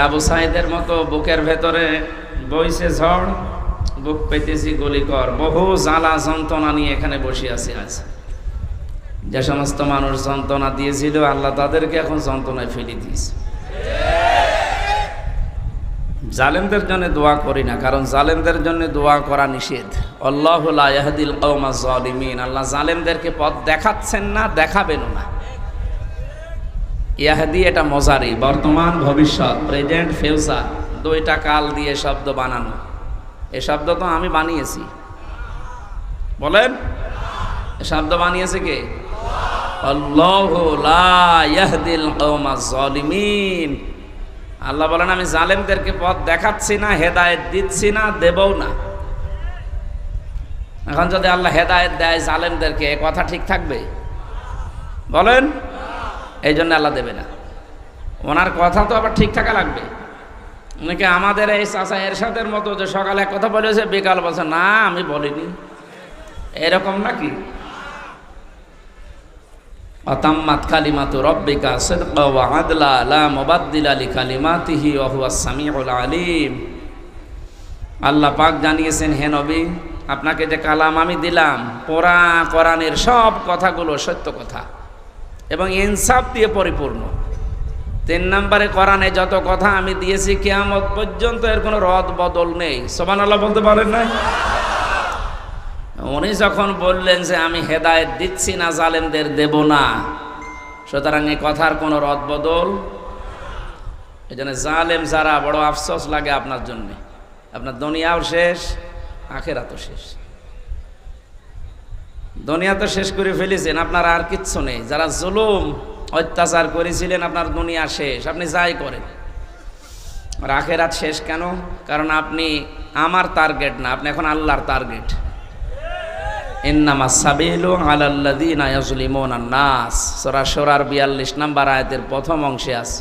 আবু সাইদের মতো বুকের ভেতরে বইছে ঝড়, বুক পেতেছি গুলিকর, বহু জ্বালা যন্ত্রণা নিয়ে এখানে বসে আছি। আজ যে সমস্ত মানুষ যন্ত্রণা দিয়েছিল, আল্লাহ তাদেরকে এখন যন্ত্রণায় ফেলে দিয়েছে। জালেমদের জন্য দোয়া করি না, কারণ জালেমদের জন্য দোয়া করা নিষেধ। আল্লাহু লা ইয়াহদিল কওমাজ জালিমিন। আল্লাহ জালেমদেরকে পথ দেখাচ্ছেন না, দেখাবেনও না। ইয়াহদি এটা মজারি, বর্তমান ভবিষ্যৎ, প্রেজেন্ট ফিউচার, দুইটা কাল দিয়ে শব্দ বানানো। এই শব্দ তো আমি বানিয়েছি, বলেন এই শব্দ বানিয়েছে কে? আল্লাহু লা ইয়াহদিল কওমাজ জালিমিন। আল্লাহ বলেন আমি জালেমদেরকে পথ দেখাচ্ছি না, হেদায়েত দিচ্ছি না, দেবও না। এখন যদি আল্লাহ হেদায়েত দেয় জালেমদেরকে, এ কথা ঠিক থাকবে? বলেন। এই জন্য আল্লাহ দেবে না। ওনার কথা তো আবার ঠিক থাকা লাগবে। অনেকে আমাদের এই চাচা এরশাদের মতো, যে সকালে এক কথা বলেছে, বিকাল বলছে না আমি বলিনি, এরকম নাকি? আতাম্মাত কালিমাতু রাব্বিকা সিদকা ওয়া আদলা লা মুবাদদিলা লিকালিমাতিহি ওয়া হুয়াস সামিউল আলিম। আল্লাহ পাক জানিয়েছেন, হে নবী, আপনাকে যে কালাম আমি দিলাম, পুরা কোরআনের সব কথাগুলো সত্য কথা এবং ইনসাফ দিয়ে পরিপূর্ণ। 3 নম্বরে, কোরআনে যত কথা আমি দিয়েছি কিয়ামত পর্যন্ত এর কোনো রদ বদল নেই। সুবহানাল্লাহ বলতে পারেন না? উনি যখন বললেন যে আমি হেদায়েত দিচ্ছি না, জালেমদের দেব না, সুতরাং এই কথার কোনো রদ বদল। এই জন্য জালেম যারা, বড় আফসোস লাগে আপনার জন্যে। আপনার দুনিয়াও শেষ, আখিরাতও শেষ। দুনিয়া তো শেষ করে ফেলেছেন, আপনার আর কিচ্ছু নেই। যারা জুলুম অত্যাচার করেছিলেন, আপনার দুনিয়া শেষ, আপনি যাই করেন। আর আখিরাত শেষ কেন? কারণ আপনি আমার টার্গেট না, আপনি এখন আল্লাহর টার্গেট। ইন্নামাস সাবিলু আলাল্লাযিনা ইয়াজলিমুনান নাস, সূরা শুরার 42 নম্বর আয়াতের প্রথম অংশে আছে।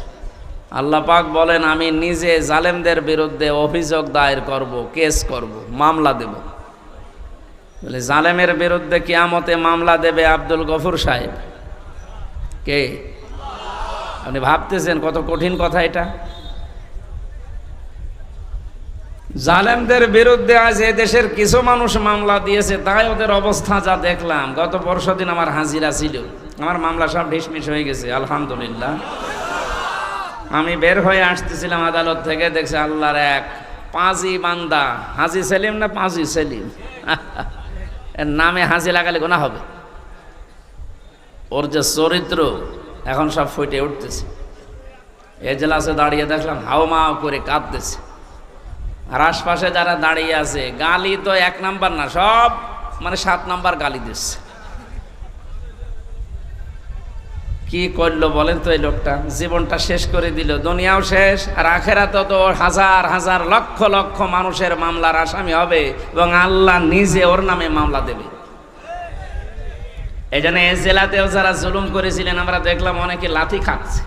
আল্লাহ পাক বলেন, আমি নিজে জালেমদের বিরুদ্ধে অভিযোগ দায়ের করব, কেস করব, মামলা দেব। বলে জালেমের বিরুদ্ধে কিয়ামতে মামলা দেবে আব্দুল গফুর সাহেব। কে? আপনি ভাবতেছেন কত কঠিন কথা এটা? জালেমদের বিরুদ্ধে আজ এই দেশের কিছু মানুষ মামলা দিয়েছে, তাই ওদের অবস্থা যা দেখলাম। গত পরশুদিন আমার হাজিরা ছিল, আমার মামলা সব ঢিসমিস হয়ে গেছে আলহামদুলিল্লাহ। আমি বের হয়ে আসতেছিলাম আদালত থেকে, দেখছি আল্লাহর এক পাঁজি বান্দা, হাজি সেলিম না পাঁজি সেলিম, এর নামে হাজি লাগালে গুনাহ হবে। ওর যে চরিত্র এখন সব ফুটে উঠতেছে। এজলাসে দাঁড়িয়ে দেখলাম হাওমাও করে কাঁদতেছে, আর আশপাশে যারা দাঁড়িয়ে আছে, গালি তো 1 নাম্বার না, সব মানে 7 নাম্বার গালি দিচ্ছে। কি করলো বলেন তো এই লোকটা? জীবনটা শেষ করে দিল, দুনিয়াও শেষ, আর আখেরাতেও তো হাজার হাজার লক্ষ লক্ষ মানুষের মামলার আসামি হবে এবং আল্লাহ নিজে ওর নামে মামলা দেবে। এই জন্য এই জেলাতেও যারা জুলুম করেছিলেন, আমরা দেখলাম অনেকে লাথি খাচ্ছে।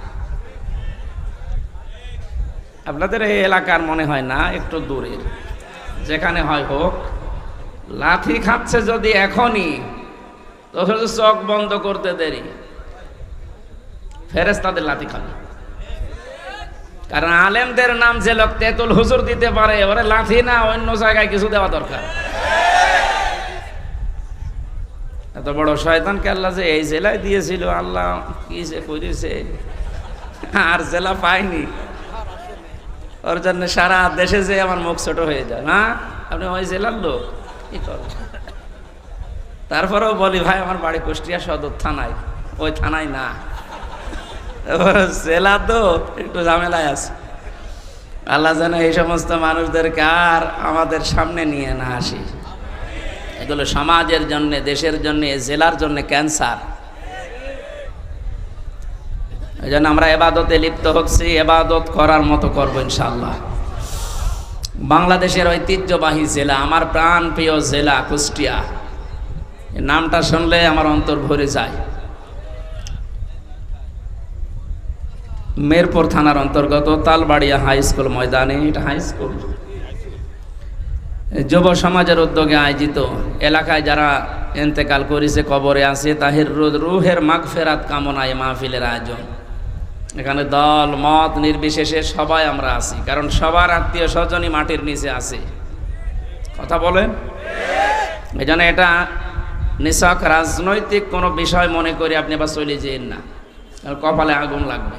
আপনাদের এই এলাকার মনে হয় না, একটু দূরের, যেখানে হয় হোক, লাথি খাচ্ছে যদি এখনই, তো চোখ বন্ধ করতে দেরি, ফেরেশতাদের লাথি খাবে। কারণ আলেমদের নাম যে লোক তেতুল হুজুর দিতে পারে, ওরে লাথি না অন্য জায়গায় কিছু দেওয়া দরকার। এত বড় শয়তানকে আল্লাহ যে এই জেলায় দিয়েছিল, আল্লাহ কি যে করেছে, আর জেলা পাইনি। ওর জন্য সারা দেশে যে আমার মুখ ছোট হয়ে যায়। না, আপনি ওই জেলার লোক, কি করো? তারপরেও বলি, ভাই আমার বাড়ি কুষ্টিয়া সদর থানায়, ওই থানায় না, জেলা তো একটু ঝামেলায় আছে। আল্লাহ যেন এই সমস্ত মানুষদেরকে আর আমাদের সামনে নিয়ে না আসি। এগুলো সমাজের জন্য, দেশের জন্য, জেলার জন্য ক্যান্সার। এই জন্য আমরা এবাদতে লিপ্ত হচ্ছি, এবাদত করার মতো করবো ইনশাআল্লাহ। বাংলাদেশের ঐতিহ্যবাহী জেলা, আমার প্রাণ প্রিয় জেলা কুষ্টিয়া, নামটা শুনলে আমার অন্তর ভরে যায়। মেরপুর থানার অন্তর্গত তালবাড়িয়া হাই স্কুল ময়দানে, এটা হাই স্কুল, যুব সমাজের উদ্যোগে আয়োজিত, এলাকায় যারা ইন্তেকাল করেছে, কবরে আছে, তাহির রুহের মাগফিরাত কামনায় মাহফিলের আয়োজন। এখানে দল মত নির্বিশেষে সবাই আমরা আছি, কারণ সবার আত্মীয় স্বজনই মাটির নিচে আছে। কথা বলেন। এই জন্য এটা নিছক রাজনৈতিক কোনো বিষয় মনে করে আপনি আবার চলে যেন না, কপালে আগুন লাগবে।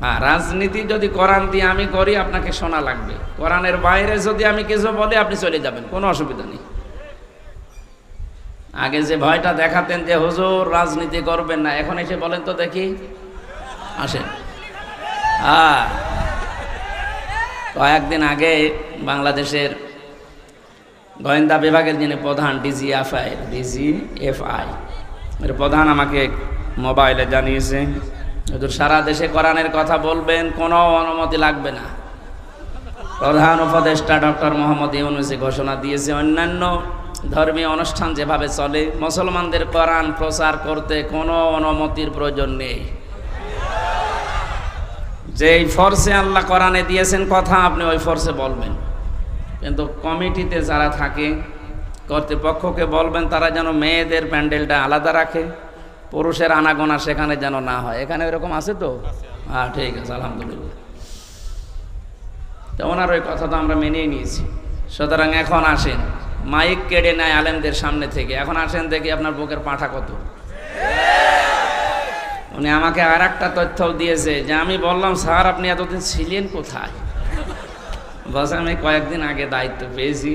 হ্যাঁ, রাজনীতি যদি কোরআন দিয়ে আমি করি আপনাকে শোনা লাগবে, কোরআনের বাইরে যদি আমি কিছু বলি আপনি চলে যাবেন, কোনো অসুবিধা নেই। আগে যে ভয়টা দেখাতেন যে হুজুর রাজনীতি করবেন না, এখন এসে বলেন তো দেখি, আসেন। কয়েকদিন আগে বাংলাদেশের গোয়েন্দা বিভাগের যিনি প্রধান ডিজিএফআই এর প্রধান আমাকে মোবাইলে জানিয়েছে, হুজুর সারা দেশে কোরআনের কথা বলবেন, কোনো অনুমতি লাগবে না। প্রধান উপদেষ্টা ডক্টর মোহাম্মদ ইউনূস ঘোষণা দিয়েছে অন্যান্য ধর্মীয় অনুষ্ঠান যেভাবে চলে মুসলমানদের কোরআন প্রচার করতে কোনো অনুমতির প্রয়োজন নেই। যেই ফোর্সে আল্লাহ কোরআনে দিয়েছেন কথা, আপনি ওই ফোর্সে বলবেন, কিন্তু কমিটিতে যারা থাকে কর্তৃপক্ষকে বলবেন তারা যেন মেয়েদের প্যান্ডেলটা আলাদা রাখে, পুরুষের আনাগোনা সেখানে যেন না হয়। এখানে এরকম আছে তো? হ্যাঁ, ঠিক আছে, আলহামদুলিল্লাহ। তো ওনার ওই কথা তো আমরা মেনেই নিয়েছি। সুতরাং এখন আসেন, মাইক কেড়ে নেয় আলেমদের সামনে থেকে, এখন আসেন দেখি আপনার বুকের পাঁঠা কত। উনি আমাকে আর একটা তথ্য দিয়েছে যে আমি বললাম স্যার আপনি এতদিন ছিলেন কোথায়? বস আমি কয়েকদিন আগে দায়িত্ব পেয়েছি,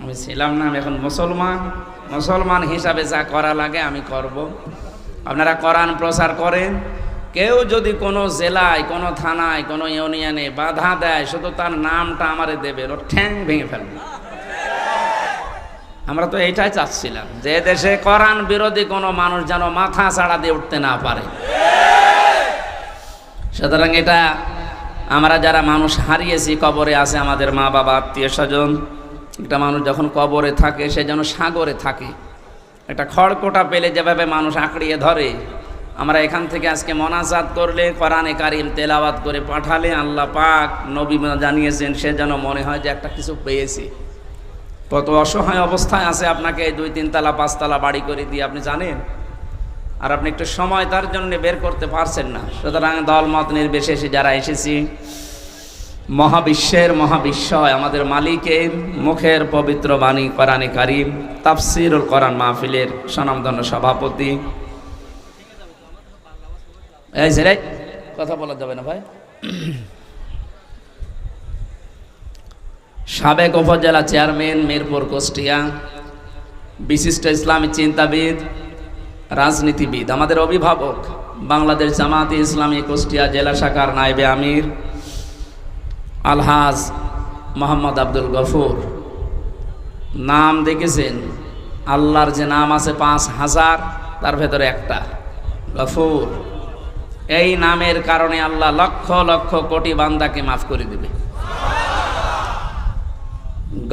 আমি ছিলাম না, আমি এখন মুসলমান হিসাবে যা করা লাগে আমি করব। আপনারা কোরআন প্রচার করেন, কেউ যদি কোনো জেলায়, কোনো থানায়, কোনো ইউনিয়নে বাধা দেয়, শুধু তার নামটা আমারে দেবে, ওর ঠ্যাং ভেঙে ফেলবে। আমরা তো এইটাই চাচ্ছিলাম, যে দেশে কোরআন বিরোধী কোনো মানুষ যেন মাথা ছাড়া দিয়ে উঠতে না পারে। সুতরাং এটা আমরা যারা মানুষ হারিয়েছি, কবরে আছে আমাদের মা বাবা আত্মীয় স্বজন, একটা মানুষ যখন কবরে থাকে সে যেন সাগরে থাকে, একটা খড়কোটা পেলে যেভাবে মানুষ আঁকড়িয়ে ধরে, আমরা এখান থেকে আজকে মোনাজাত করলে, কোরআনে কারিম তেলাওয়াত করে পাঠালে, আল্লাহ পাক নবী জানিয়েছেন, সে যেন মনে হয় যে একটা কিছু পেয়েছি। কত অসহায় অবস্থায় আছে, আপনাকে এই 2-3 তালা 5 তালা বাড়ি করে দিয়ে আপনি জানেন, আর আপনি একটু সময় তার জন্য বের করতে পারছেন না। সুতরাং দলমত নির্বিশেষে যারা এসেছি, মহাবিশ্বের মহাবিশ্বয় আমাদের মালিকের মুখের পবিত্র বাণী কোরআনে কারিম তাফসীরুল কোরআন মাহফিলের স্বনামধন্য সভাপতি, এই যে কথা বলা যাবে না ভাই, সাবেক উপজেলা চেয়ারম্যান মিরপুর কুষ্টিয়া, বিশিষ্ট ইসলামী চিন্তাবিদ, রাজনীতিবিদ, আমাদের অভিভাবক, বাংলাদেশ জামাতে ইসলামী কুষ্টিয়া জেলা শাখার নায়েবে আমির আলহাজ মোহাম্মদ আব্দুল গফুর। নাম দেখেছেন, আল্লাহর যে নাম আছে 5000, তার ভেতরে একটা গফুর। এই নামের কারণে আল্লাহ লক্ষ লক্ষ কোটি বান্দাকে মাফ করে দেবে।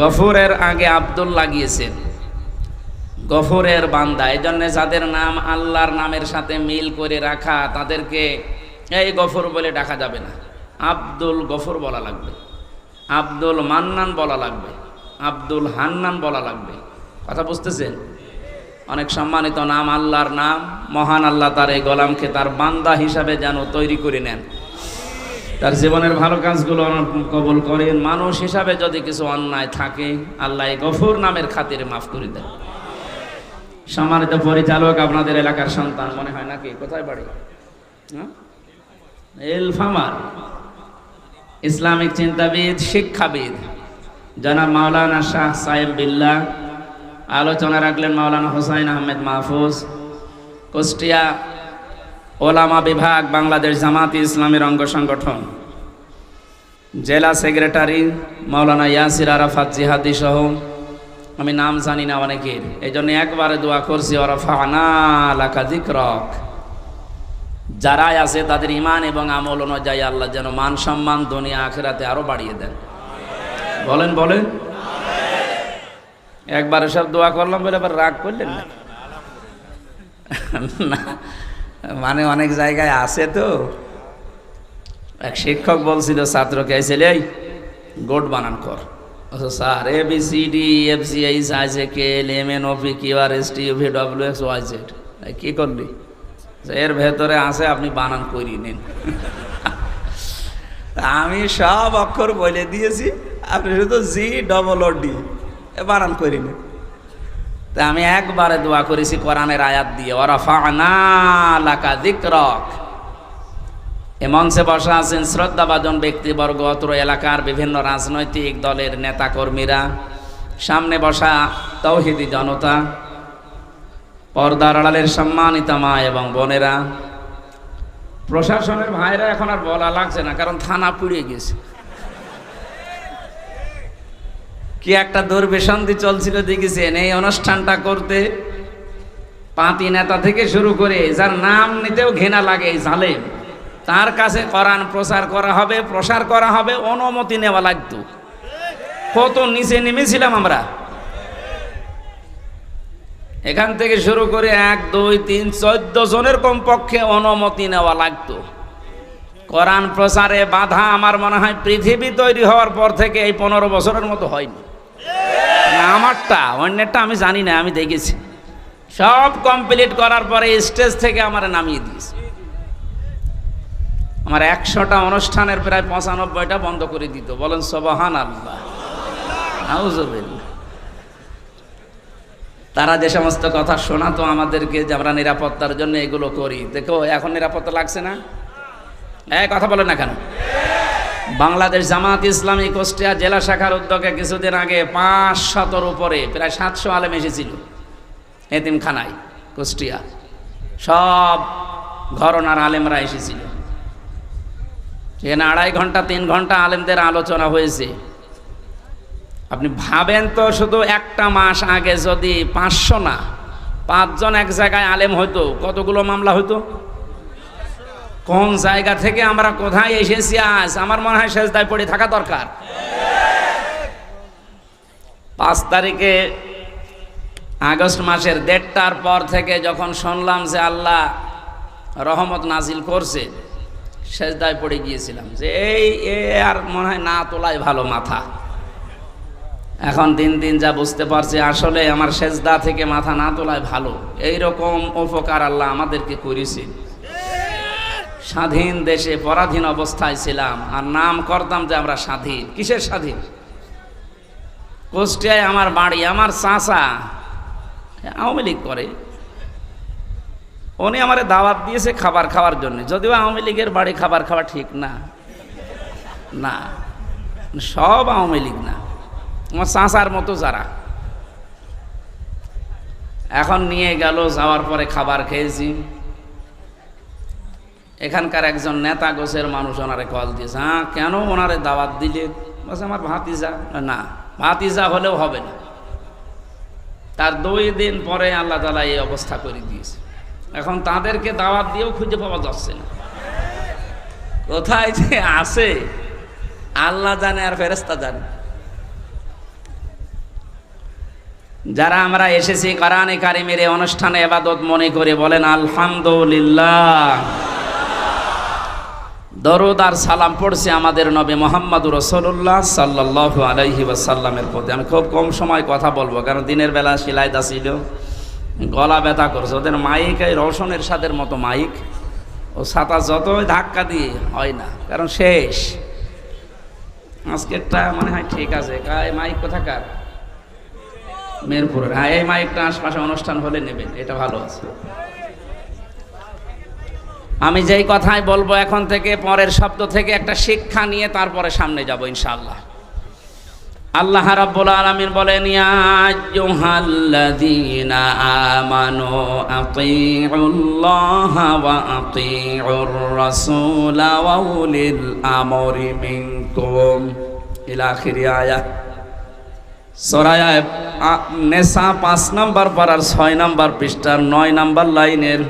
গফুরের আগে আব্দুল লাগিয়েছেন, গফুরের বান্দা। এই জন্য যাদের নাম আল্লাহর নামের সাথে মিল করে রাখা, তাদেরকে এই গফুর বলে ডাকা যাবে না, আব্দুল গফুর বলা লাগবে, আব্দুল মান্নান বলা লাগবে, আব্দুল হান্নান বলা লাগবে। কথা বুঝতেছেন? অনেক সম্মানিত নাম, আল্লাহর নাম। মহান আল্লাহ তার এই গোলামকে তার বান্দা হিসাবে যেন তৈরি করে নেন, তার জীবনের ভালো কাজগুলো কবুল করেন। মানুষ হিসাবে যদি কিছু অন্যায় থাকে, আল্লাহ এই গফুর নামের খাতিরে মাফ করে দেন। সম্মানিত পরিচালক, আপনাদের এলাকার সন্তান মনে হয় নাকি? কোথায় বাড়ি? এলফামার, ইসলামিক চিন্তাবিদ, শিক্ষাবিদ জনাব মাওলানা শাহ সাহেব বিল্লাহ। আলোচনা রাখলেন মাওলানা হোসাইন আহমেদ মাহফুজ, কুষ্টিয়া ওলামা বিভাগ, বাংলাদেশ জামাতে ইসলামীর অঙ্গ সংগঠন, জেলা সেক্রেটারি মাওলানা ইয়াসির আরাফাত জিহাদি সহ আমি নাম জানি না অনেকের, এই জন্য একবারে দোয়া করছি, ওয়ারাফা'না লাকা যিকরাক। যারাই আছে তাদের ইমান এবং আমল অনুযায়ী আল্লাহ যেন মান সম্মান দুনিয়া আখিরাতে আরো বাড়িয়ে দেন। বলেন বলেন। একবারে সব দোয়া করলাম বলে আবার রাগ করলেন না? না, মানে অনেক জায়গায় আছে তো। এক শিক্ষক বলছিল ছাত্রকে, ছেলে গোট বানান কর। Sir ABCD FGH IJK LMNOP QRST UV WX YZ, কি করলি? যে এর ভেতরে আছে, আপনি বানান করিয়ে নিন। আমি সব অক্ষর বলে দিয়েছি, আপনি শুধু জি ডবল ও ডি বানান করে নিন। তা আমি একবারে দোয়া করেছি কোরআনের আয়াত দিয়ে, ওয়ারাফা'না লাকা যিকরাক। এ মঞ্চে বসা আছেন শ্রদ্ধাভাজন ব্যক্তিবর্গ, অত্র এলাকার বিভিন্ন রাজনৈতিক দলের নেতা কর্মীরা, সামনে বসা তাওহীদি জনতা, পর্দার আড়ালের সম্মানিতা মা এবং বোনেরা, প্রশাসনের ভাইরা। এখন আর বলা লাগছে না, কারণ থানা পুড়িয়ে গেছে। কি একটা দুর্বিসন্ধি চলছিল দেখেছেন এই অনুষ্ঠানটা করতে। পাতি নেতা থেকে শুরু করে যার নাম নিতেও ঘৃণা লাগে এই জালেম, তার কাছে কোরআন প্রচার করা হবে, অনুমতি নেওয়া লাগতো। কত নিচে নেমেছিলাম আমরা। এখান থেকে শুরু করে 1, 2, 3, 14 জনের কমপক্ষে অনুমতি নেওয়া লাগতো। কোরআন প্রচারে বাধা আমার মনে হয় পৃথিবী তৈরি হওয়ার পর থেকে এই 15 বছরের মতো হয়নি। আমারটা, অন্যেরটা আমি জানি না, আমি দেখেছি। সব কমপ্লিট করার পরে স্টেজ থেকে আমার নামিয়ে দিয়েছে। আমার 100টা অনুষ্ঠানের প্রায় 95টা বন্ধ করে দিত। বলেন সুবহানাল্লাহ, নাউজুবিল্লাহ। তারা যে সমস্ত কথা শোনাতো আমাদেরকে যে আমরা নিরাপত্তার জন্য এগুলো করি, দেখো এখন নিরাপত্তা লাগছে না। কথা বলে না কেন? বাংলাদেশ জামাত ইসলামী কুষ্টিয়া জেলা শাখার উদ্যোগে কিছুদিন আগে 500-র উপরে প্রায় 700 আলেম এসেছিল এতিমখানায় কুষ্টিয়া। সব ঘরনার আলেমরা এসেছিল। এখানে 2.5 ঘন্টা 3 ঘন্টা আলেমদের আলোচনা হয়েছে। আপনি ভাবেন তো, শুধু একটা মাস আগে যদি 500 না 5 জন এক জায়গায় আলেম হইতো, কতগুলো মামলা হইতো? কোন জায়গা থেকে আমরা কোথায় এসেছি আজ? আমার মনে হয় সেজদায় পড়ে থাকা দরকার। 5 তারিখে আগস্ট মাসের 1:30টার পর থেকে যখন শুনলাম যে আল্লাহ রহমত নাজিল করছে, সেজদায় পড়ে গিয়েছিলাম যে এই আর মনে হয় না তোলাই ভালো মাথা। এখন দিন দিন যা বুঝতে পারছি, আসলে আমার সেজদা থেকে মাথা না তোলায় ভালো। এইরকম উপকার আল্লাহ আমাদেরকে করেছে। স্বাধীন দেশে পরাধীন অবস্থায় ছিলাম আর নাম করতাম যে আমরা স্বাধীন। কিসের স্বাধীন? কুষ্টিয়ায় আমার বাড়ি, আমার চাচা আওয়ামী লীগ করে, উনি আমারে দাওয়াত দিয়েছে খাবার খাওয়ার জন্য। যদিও আওয়ামী লীগের বাড়ি খাবার খাওয়া ঠিক না, না সব আওয়ামী লীগ না, আমার চাচার মতো যারা। এখন নিয়ে গেল, যাওয়ার পরে খাবার খেয়েছি। এখানকার একজন নেতা গোছের মানুষ ওনারে কল দিয়েছে। হ্যাঁ, কেন ওনারে দাওয়াত দিলে? বলছে আমার ভাতিজা। না, ভাতিজা হলেও হবে না। তার 2 দিন পরে আল্লাহ তাআলা এই অবস্থা করে দিয়েছে। এখন তাদেরকে দাওয়াত দিয়েও খুঁজে পাওয়া যাচ্ছে না। কোথায় যে আছে আল্লাহ জানে আর ফেরেশতা জানে। যারা আমরা এসেছি কোরআনে কারিমের এই অনুষ্ঠানে ইবাদত মনে করে বলেন আলহামদুলিল্লাহ। দরুদ আর সালাম পড়ছি আমাদের নবী মুহাম্মদুর রাসূলুল্লাহ সাল্লাল্লাহু আলাইহি ওয়াসাল্লামের প্রতি। আমি খুব কম সময় কথা বলবো, কারণ দিনের বেলা সিলাইদা ছিল, গলা ব্যথা করছে। ওদের মাইক এই রওশনের সাদের মতো মাইক, ও ছাতা যতই ধাক্কা দিয়ে হয় না, কারণ শেষ। আজকেরটা মনে হয় ঠিক আছে। এই মাইক কোথাকার? মেরপুরের। হ্যাঁ, এই মাইকটা আশপাশে অনুষ্ঠান হলে নেবেন, এটা ভালো আছে। আমি যেই কথাই বলবো এখন থেকে, পরের শব্দ থেকে একটা শিক্ষা নিয়ে তারপরে সামনে যাব ইনশাআল্লাহ। আল্লাহ রাব্বুল আলামিন বলেন, ইয়া আইয়ুহাল্লাযীনা আমানু আতিউল্লাহা ওয়া আতিউর রাসূলা ওয়া উলিল আমরি মিনকুম ইলা আখিরি আয়াত। সূরা নেসা 5 নম্বর পারার 6 নম্বর পৃষ্ঠার 9 নম্বর লাইনের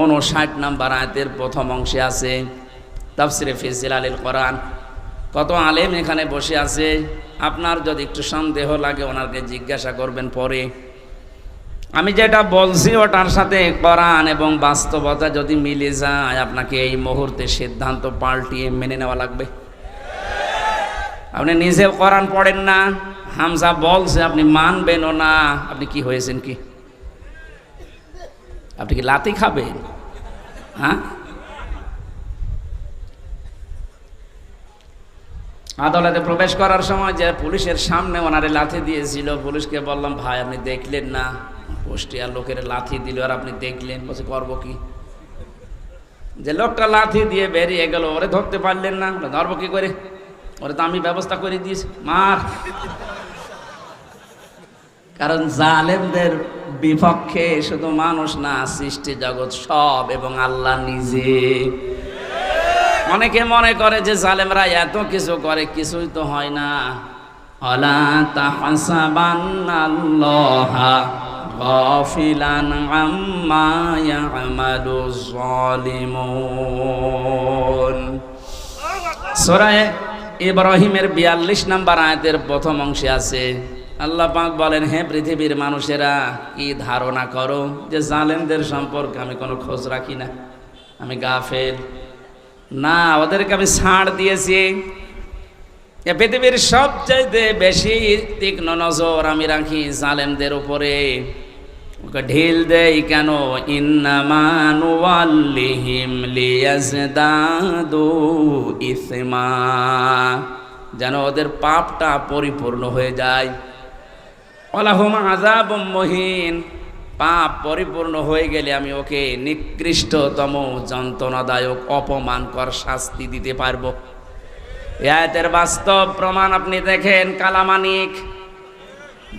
59 নম্বর আয়াতের প্রথম অংশে আছে তাফসিরে ফি জিলালিল কোরআন। কত আলেম এখানে বসে আছে, আপনার যদি একটু সন্দেহ লাগে ওনাকে জিজ্ঞাসা করবেন পরে। আমি যেটা বলছি ওটার সাথে কোরআন এবং বাস্তবতা যদি মিলে যায়, আপনাকে এই মুহূর্তে সিদ্ধান্ত পাল্টিয়ে মেনে নেওয়া লাগবে। আপনি নিজে কোরআন পড়েন না, হামজা বলছে আপনি মানবেনও না। আপনি কি হয়েছেন? কি আপনি কি লাথি খাবেন? হ্যাঁ, আদালতে প্রবেশ করার সময় যে পুলিশের সামনে ওনারে লাথি দিয়েছিল, পুলিশকে বললাম ভাই আপনি দেখলেন না পোস্টিয়ার লোকের লাথি দিল আর আপনি দেখলেন? বলছে করবো কি, যে লোকটা লাথি দিয়ে বেরিয়ে গেল ওরে ধরতে পারলেন না? ধরবো কি করে, ওরে তো আমি ব্যবস্থা করে দিয়েছি, মার। কারণ জালেমদের বিপক্ষে শুধু মানুষ না, সৃষ্টি জগৎ সব এবং আল্লাহ নিজে। অনেকে মনে করে যে জালেমরা এত কিছু করে, কিছুই তো হয় না। আলা তাহসাবান্নাল্লাহা গাফিলান আম্মা ইয়ামালুজ জালিমুন। সূরা ইব্রাহিমের 42 নম্বর আয়াতের প্রথম অংশে আছে, আল্লাহ পাক বলেন, হে পৃথিবীর মানুষেরা, কি ধারণা করো যে জালেমদের সম্পর্কে আমি কোনো খোঁজ রাখি না, আমি গাফেল? না, ওদেরকে আমি ছাড় দিয়েছি। এ পৃথিবীর সবচাইতে বেশি তীক্ষ্ণ নজর আমি রাখি জালেমদের উপরে। ওকে ঢিল দেই কেন? ইন্নামা নুওয়াল্লিহিম লিয়াজদাদু ইসমা, যেন ওদের পাপটা পরিপূর্ণ হয়ে যায়। ওয়ালাহুম আযাবুম মুহিন, পাপ পরিপূর্ণ হয়ে গেলে আমি ওকে নিকৃষ্টতম যন্ত্রণাদায়ক অপমানকর শাস্তি দিতে পারবো। এই আয়াতের বাস্তব প্রমাণ আপনি দেখেন, কালামানিক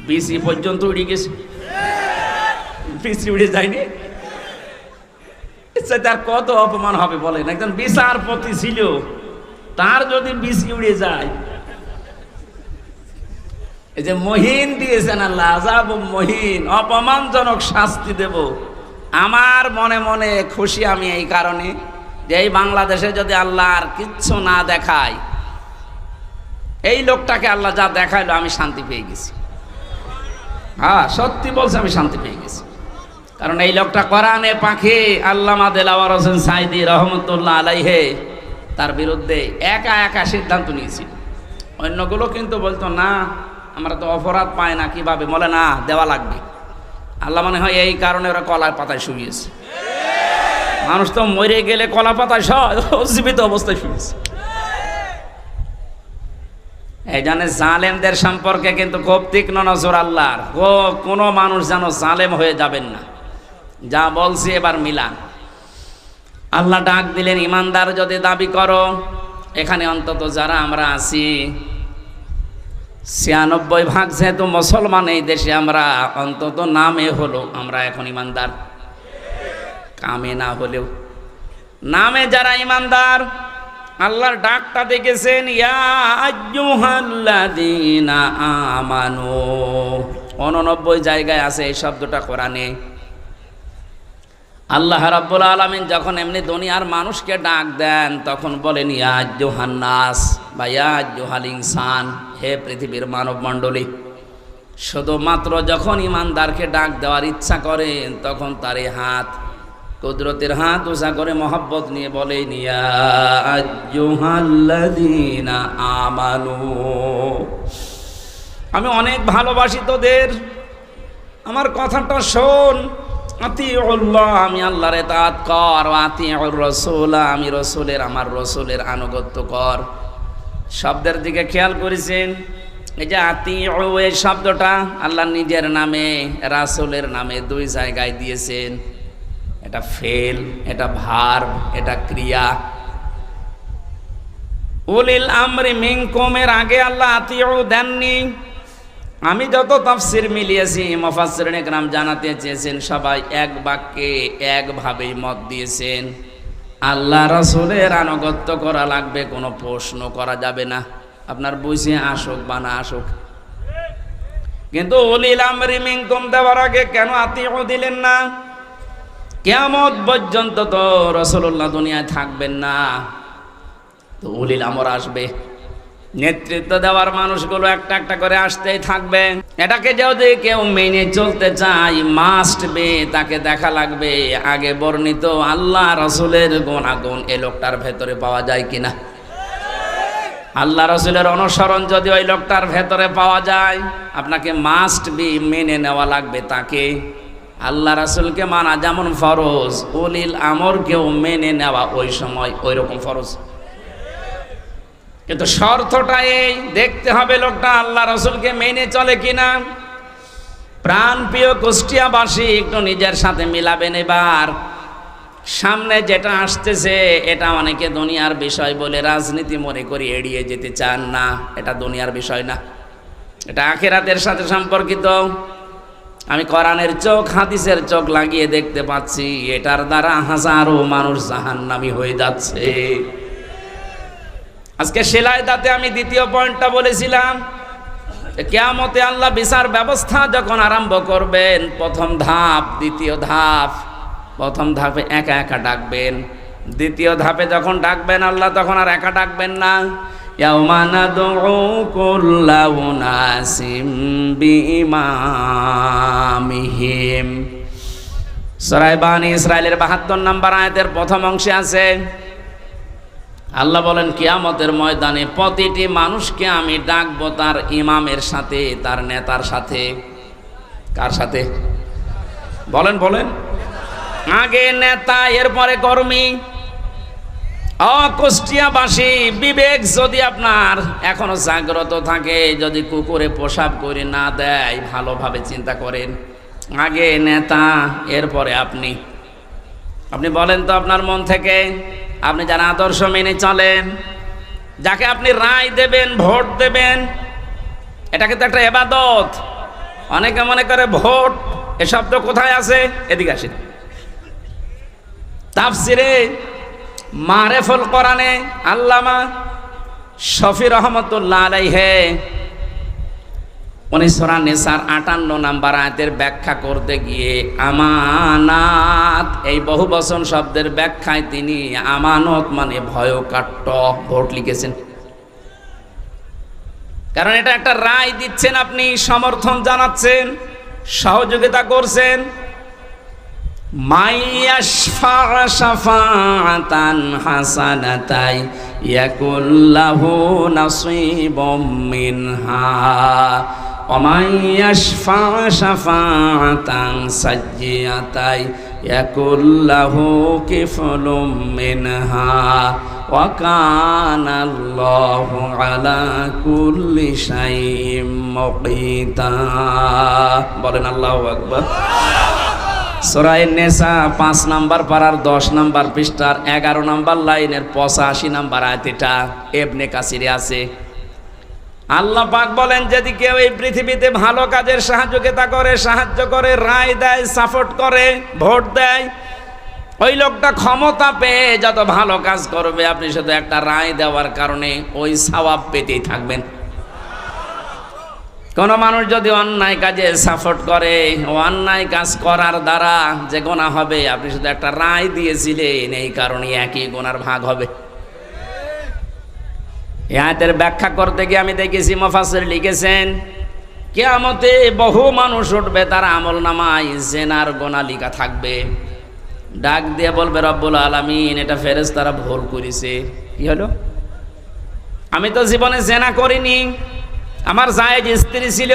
বিসি পর্যন্ত উড়ে গেছে, বিসি উড়ে যায়নি, তার কত অপমান হবে বলেন? একজন বিচারপতি ছিল, তার যদি বিসি উড়ে যায়। এই যে মহিন দিয়েছেন আল্লাহ, আযাব মহিন, অপমানজনক শাস্তি দেব। আমার মনে মনে খুশি আমি এই কারণে যে এই বাংলাদেশে যদি আল্লাহ আর কিচ্ছু না দেখায়, এই লোকটাকে আল্লাহ যা দেখাইলো আমি শান্তি পেয়ে গেছি। হ্যাঁ, সত্যি বলছে, আমি শান্তি পেয়ে গেছি। কারণ এই লোকটা কোরআনে পাখি আল্লামা দেলাওয়ার হোসেন সাইদি রহমতুল্লাহ আলাইহে তার বিরুদ্ধে একা একা সিদ্ধান্ত নিয়েছিল। অন্যগুলো কিন্তু বলতো না, আমরা তো অপরাধ পাই না, কিভাবে? বলে না, দেওয়া লাগবে। আল্লাহ মনে হয় এই কারণে ওরা কলার পাতায় শুয়েছে। মানুষ তো মরে গেলে কলা পাতায় জীবিত অবস্থায় শুয়েছে। এই জন্য জালেমদের সম্পর্কে কিন্তু খুব তীক্ষ্ণ নজর আল্লাহর। কোনো মানুষ যেন জালেম হয়ে যাবেন না। যা বলছি এবার মিলান। আল্লাহ ডাক দিলেন, ইমানদার যদি দাবি করো, এখানে অন্তত যারা আমরা আছি ৯৬% যেহেতু মুসলমান এই দেশে, আমরা অন্তত নামে হলো আমরা এখন ইমানদার, কামে না হলেও নামে যারা ইমানদার, আল্লাহর ডাকটা দেখেছেন, ইয়া আইয়ুহাল্লাযীনা আমানু। ৮৯ জায়গায় আছে এই শব্দটা কোরআনে। আল্লাহ রাব্বুল আলামিন যখন এমনি দুনিয়ার মানুষকে ডাক দেন, তখন বলেন ইয়া আইয়ুহান নাস বা ইয়া আইয়ুহাল ইনসান, হে পৃথিবীর মানব মণ্ডলী। শুধুমাত্র যখন ইমানদারকে ডাক দেওয়ার ইচ্ছা করেন, তখন তার এই হাত, কুদরতের হাত উঁচা করে মহব্বত নিয়ে বলেন ইয়া আইয়ুহাল্লাযীনা আমানু, আমি অনেক ভালোবাসি তোদের, আমার কথাটা শোন। আতিউল্লাহ, আমি আল্লাহর ইতাআত কর। আতিউর রাসূল, আমি রাসূলের, আমার রাসূলের আনুগত্য কর। শব্দের দিকে খেয়াল করেছেন? এই যে আতিউ, এই শব্দটা আল্লাহ নিজের নামে, রাসূলের নামে ২ জায়গায় দিয়েছেন। এটা ফেল, এটা ভার্ব, এটা ক্রিয়া। উলিল আমরি মিনকুমের আগে আল্লাহ আতিউ দেননি। আমি যত তাফসীর মিলিয়েছি, মুফাসসিরিনে কেরাম জানাতে চেয়েছেন, সবাই এক বাক্যে একভাবেই মত দিয়েছেন, আল্লাহ রাসূলের আনুগত্য করা লাগবে, কোনো প্রশ্ন করা যাবে না, আপনার বুঝে আসুক বা না আসুক। কিন্তু উলিল আমরি মিনকুম দেওয়ার আগে কেন আতিউ দিলেন না? কিয়ামত পর্যন্ত তো রাসূলুল্লাহ দুনিয়ায় থাকবেন না, তো উলিল আমর আসবে। নেতৃত্ব দেওয়ার মানুষগুলো একটা একটা করে আসতেই থাকবে। এটাকে যদি কেউ মেনে চলতে চায়, মাস্ট বি, তাকে দেখা লাগবে আগে বর্ণিত আল্লাহ রাসূলের গুণাগুণ এ লোকটার ভেতরে পাওয়া যায় কিনা। আল্লাহ রাসূলের অনুসরণ যদি ওই লোকটার ভেতরে পাওয়া যায়, আপনাকে মাস্ট বি মেনে নেওয়া লাগবে তাকে। আল্লাহ রাসূলকে মানা যেমন ফরজ, উলিল আমরকেও মেনে নেওয়া ওই সময় ওই রকম ফরজ। কিন্তু শর্তটা এই, দেখতে হবে লোকটা আল্লাহ রাসূলকে মেনে চলে কিনা। প্রাণ প্রিয় কুষ্টিয়াবাসী, একটু নিজের সাথে মিলাবেন। এবার সামনে যেটা আসতেছে এটা অনেকে দুনিয়ার বিষয় বলে রাজনীতি মনে করে এড়িয়ে যেতে চান না। এটা দুনিয়ার বিষয় না, এটা আখিরাতের সাথে সম্পর্কিত। আমি কোরআনের চোখ, হাদিসের চোখ লাগিয়ে দেখতে পাচ্ছি এটার দ্বারা হাজারো মানুষ জাহান্নামী হয়ে যাচ্ছে। আজকে সেলাই দাতে আমি দ্বিতীয় পয়েন্টটা বলেছিলাম, কিয়ামতে আল্লাহ বিচার ব্যবস্থা যখন আরম্ভ করবেন, প্রথম ধাপ, দ্বিতীয় ধাপ। প্রথম ধাপে একা একা ডাকবেন, দ্বিতীয় ধাপে যখন ডাকবেন আল্লাহ তখন আর একা ডাকবেন না। ইয়াউমা নাদউ কুল্লা উনাসিম বিইমামিহিম। সূরা বানী ইসরাঈলের ৭২ নম্বর আয়াতের প্রথম অংশে আছে, আল্লাহ বলেন কিয়ামতের ময়দানে প্রতিটি মানুষকে আমি ডাকবো তার ইমামের সাথে, তার নেতার সাথে। কার সাথে বলেন? বলেন। আগে নেতা, এরপরে কর্মী। কুষ্টিয়াবাসী, বিবেক যদি আপনার এখনো জাগ্রত থাকে, যদি কুকুরে প্রসাব করে না দেয়, ভালোভাবে চিন্তা করেন। আগে নেতা, এরপরে আপনি। আপনি বলেন তো আপনার মন থেকে, আপনি যারা আদর্শ মেনে চলেন, যাকে আপনি রায় দেবেন, ভোট দেবেন, এটা কিন্তু একটা ইবাদত। অনেকে মনে করে ভোট এ শব্দ কোথায় আছে, এদিকে আসেন। তাফসিরে মারেফুল কোরআনে আল্লামা শফি রহমতুল্লাহ আলাইহি উনি সূরা নিসার ৫৮ নম্বর আয়াতের ব্যাখ্যা করতে গিয়ে আমানাত, এই বহুবচন শব্দের ব্যাখ্যায় তিনি আমানত মানে ভয়কাট্য ভোট লিখেছেন। কারণ এটা একটা রায় দিচ্ছেন, আপনি সমর্থন জানাচ্ছেন, সহযোগিতা করছেন। মাইয়াশফা শাফাআতান হাসানাতাই ইয়াকুল্লাহু নাসীবুম মিনহা ওয়া মাইয়াশফা শাফাআতান সাজ্জিয়াতাই ইয়াকুল্লাহু কিফলুম মিনহা ওয়া কানাল্লাহু আলা কুল্লি শাইইন মুকিতা। বলেন আল্লাহু আকবার। সূরা নিসা ৫ নম্বর পারার ১০ নম্বর পৃষ্ঠার ১১ নম্বর লাইনের ৮৫ নম্বর আয়াত, এটা ইবনে কাসিরে আছে। আল্লাহ পাক বলেন, যদি কেউ এই পৃথিবীতে ভালো কাজের সহযোগিতা করে, সাহায্য করে, রায় দেয়, সাপোর্ট করে, ভোট দেয়, ওই লোকটা ক্ষমতা পেয়ে যত ভালো কাজ করবে, আপনি শুধু একটা রায় দেওয়ার কারণে ওই সওয়াব পেতেই থাকবেন। কোন মানুষ যদি অন্যায় কাজে সাপোর্ট করে, অন্যায় কাজ করার দ্বারা যে গুনাহ হবে, আপনি শুধু একটা রায় দিয়েছিলেন, এই কারণে একই গুনার ভাগ হবে। এই আয়াতের ব্যাখ্যা করতে গিয়ে আমি দেখেছি মুফাসসির লিখেছেন, কিয়ামতে বহু মানুষ উঠবে, তার আমলনামায় জিনার গুনাহ লেখা থাকবে। ডাক দিয়ে বলবে, রব্বুল আলামিন, এটা ফেরেশতারা ভুল করেছে। কি হলো? আমি তো জীবনে জিনা করিনি, আমার জায়েজ স্ত্রী ছিল,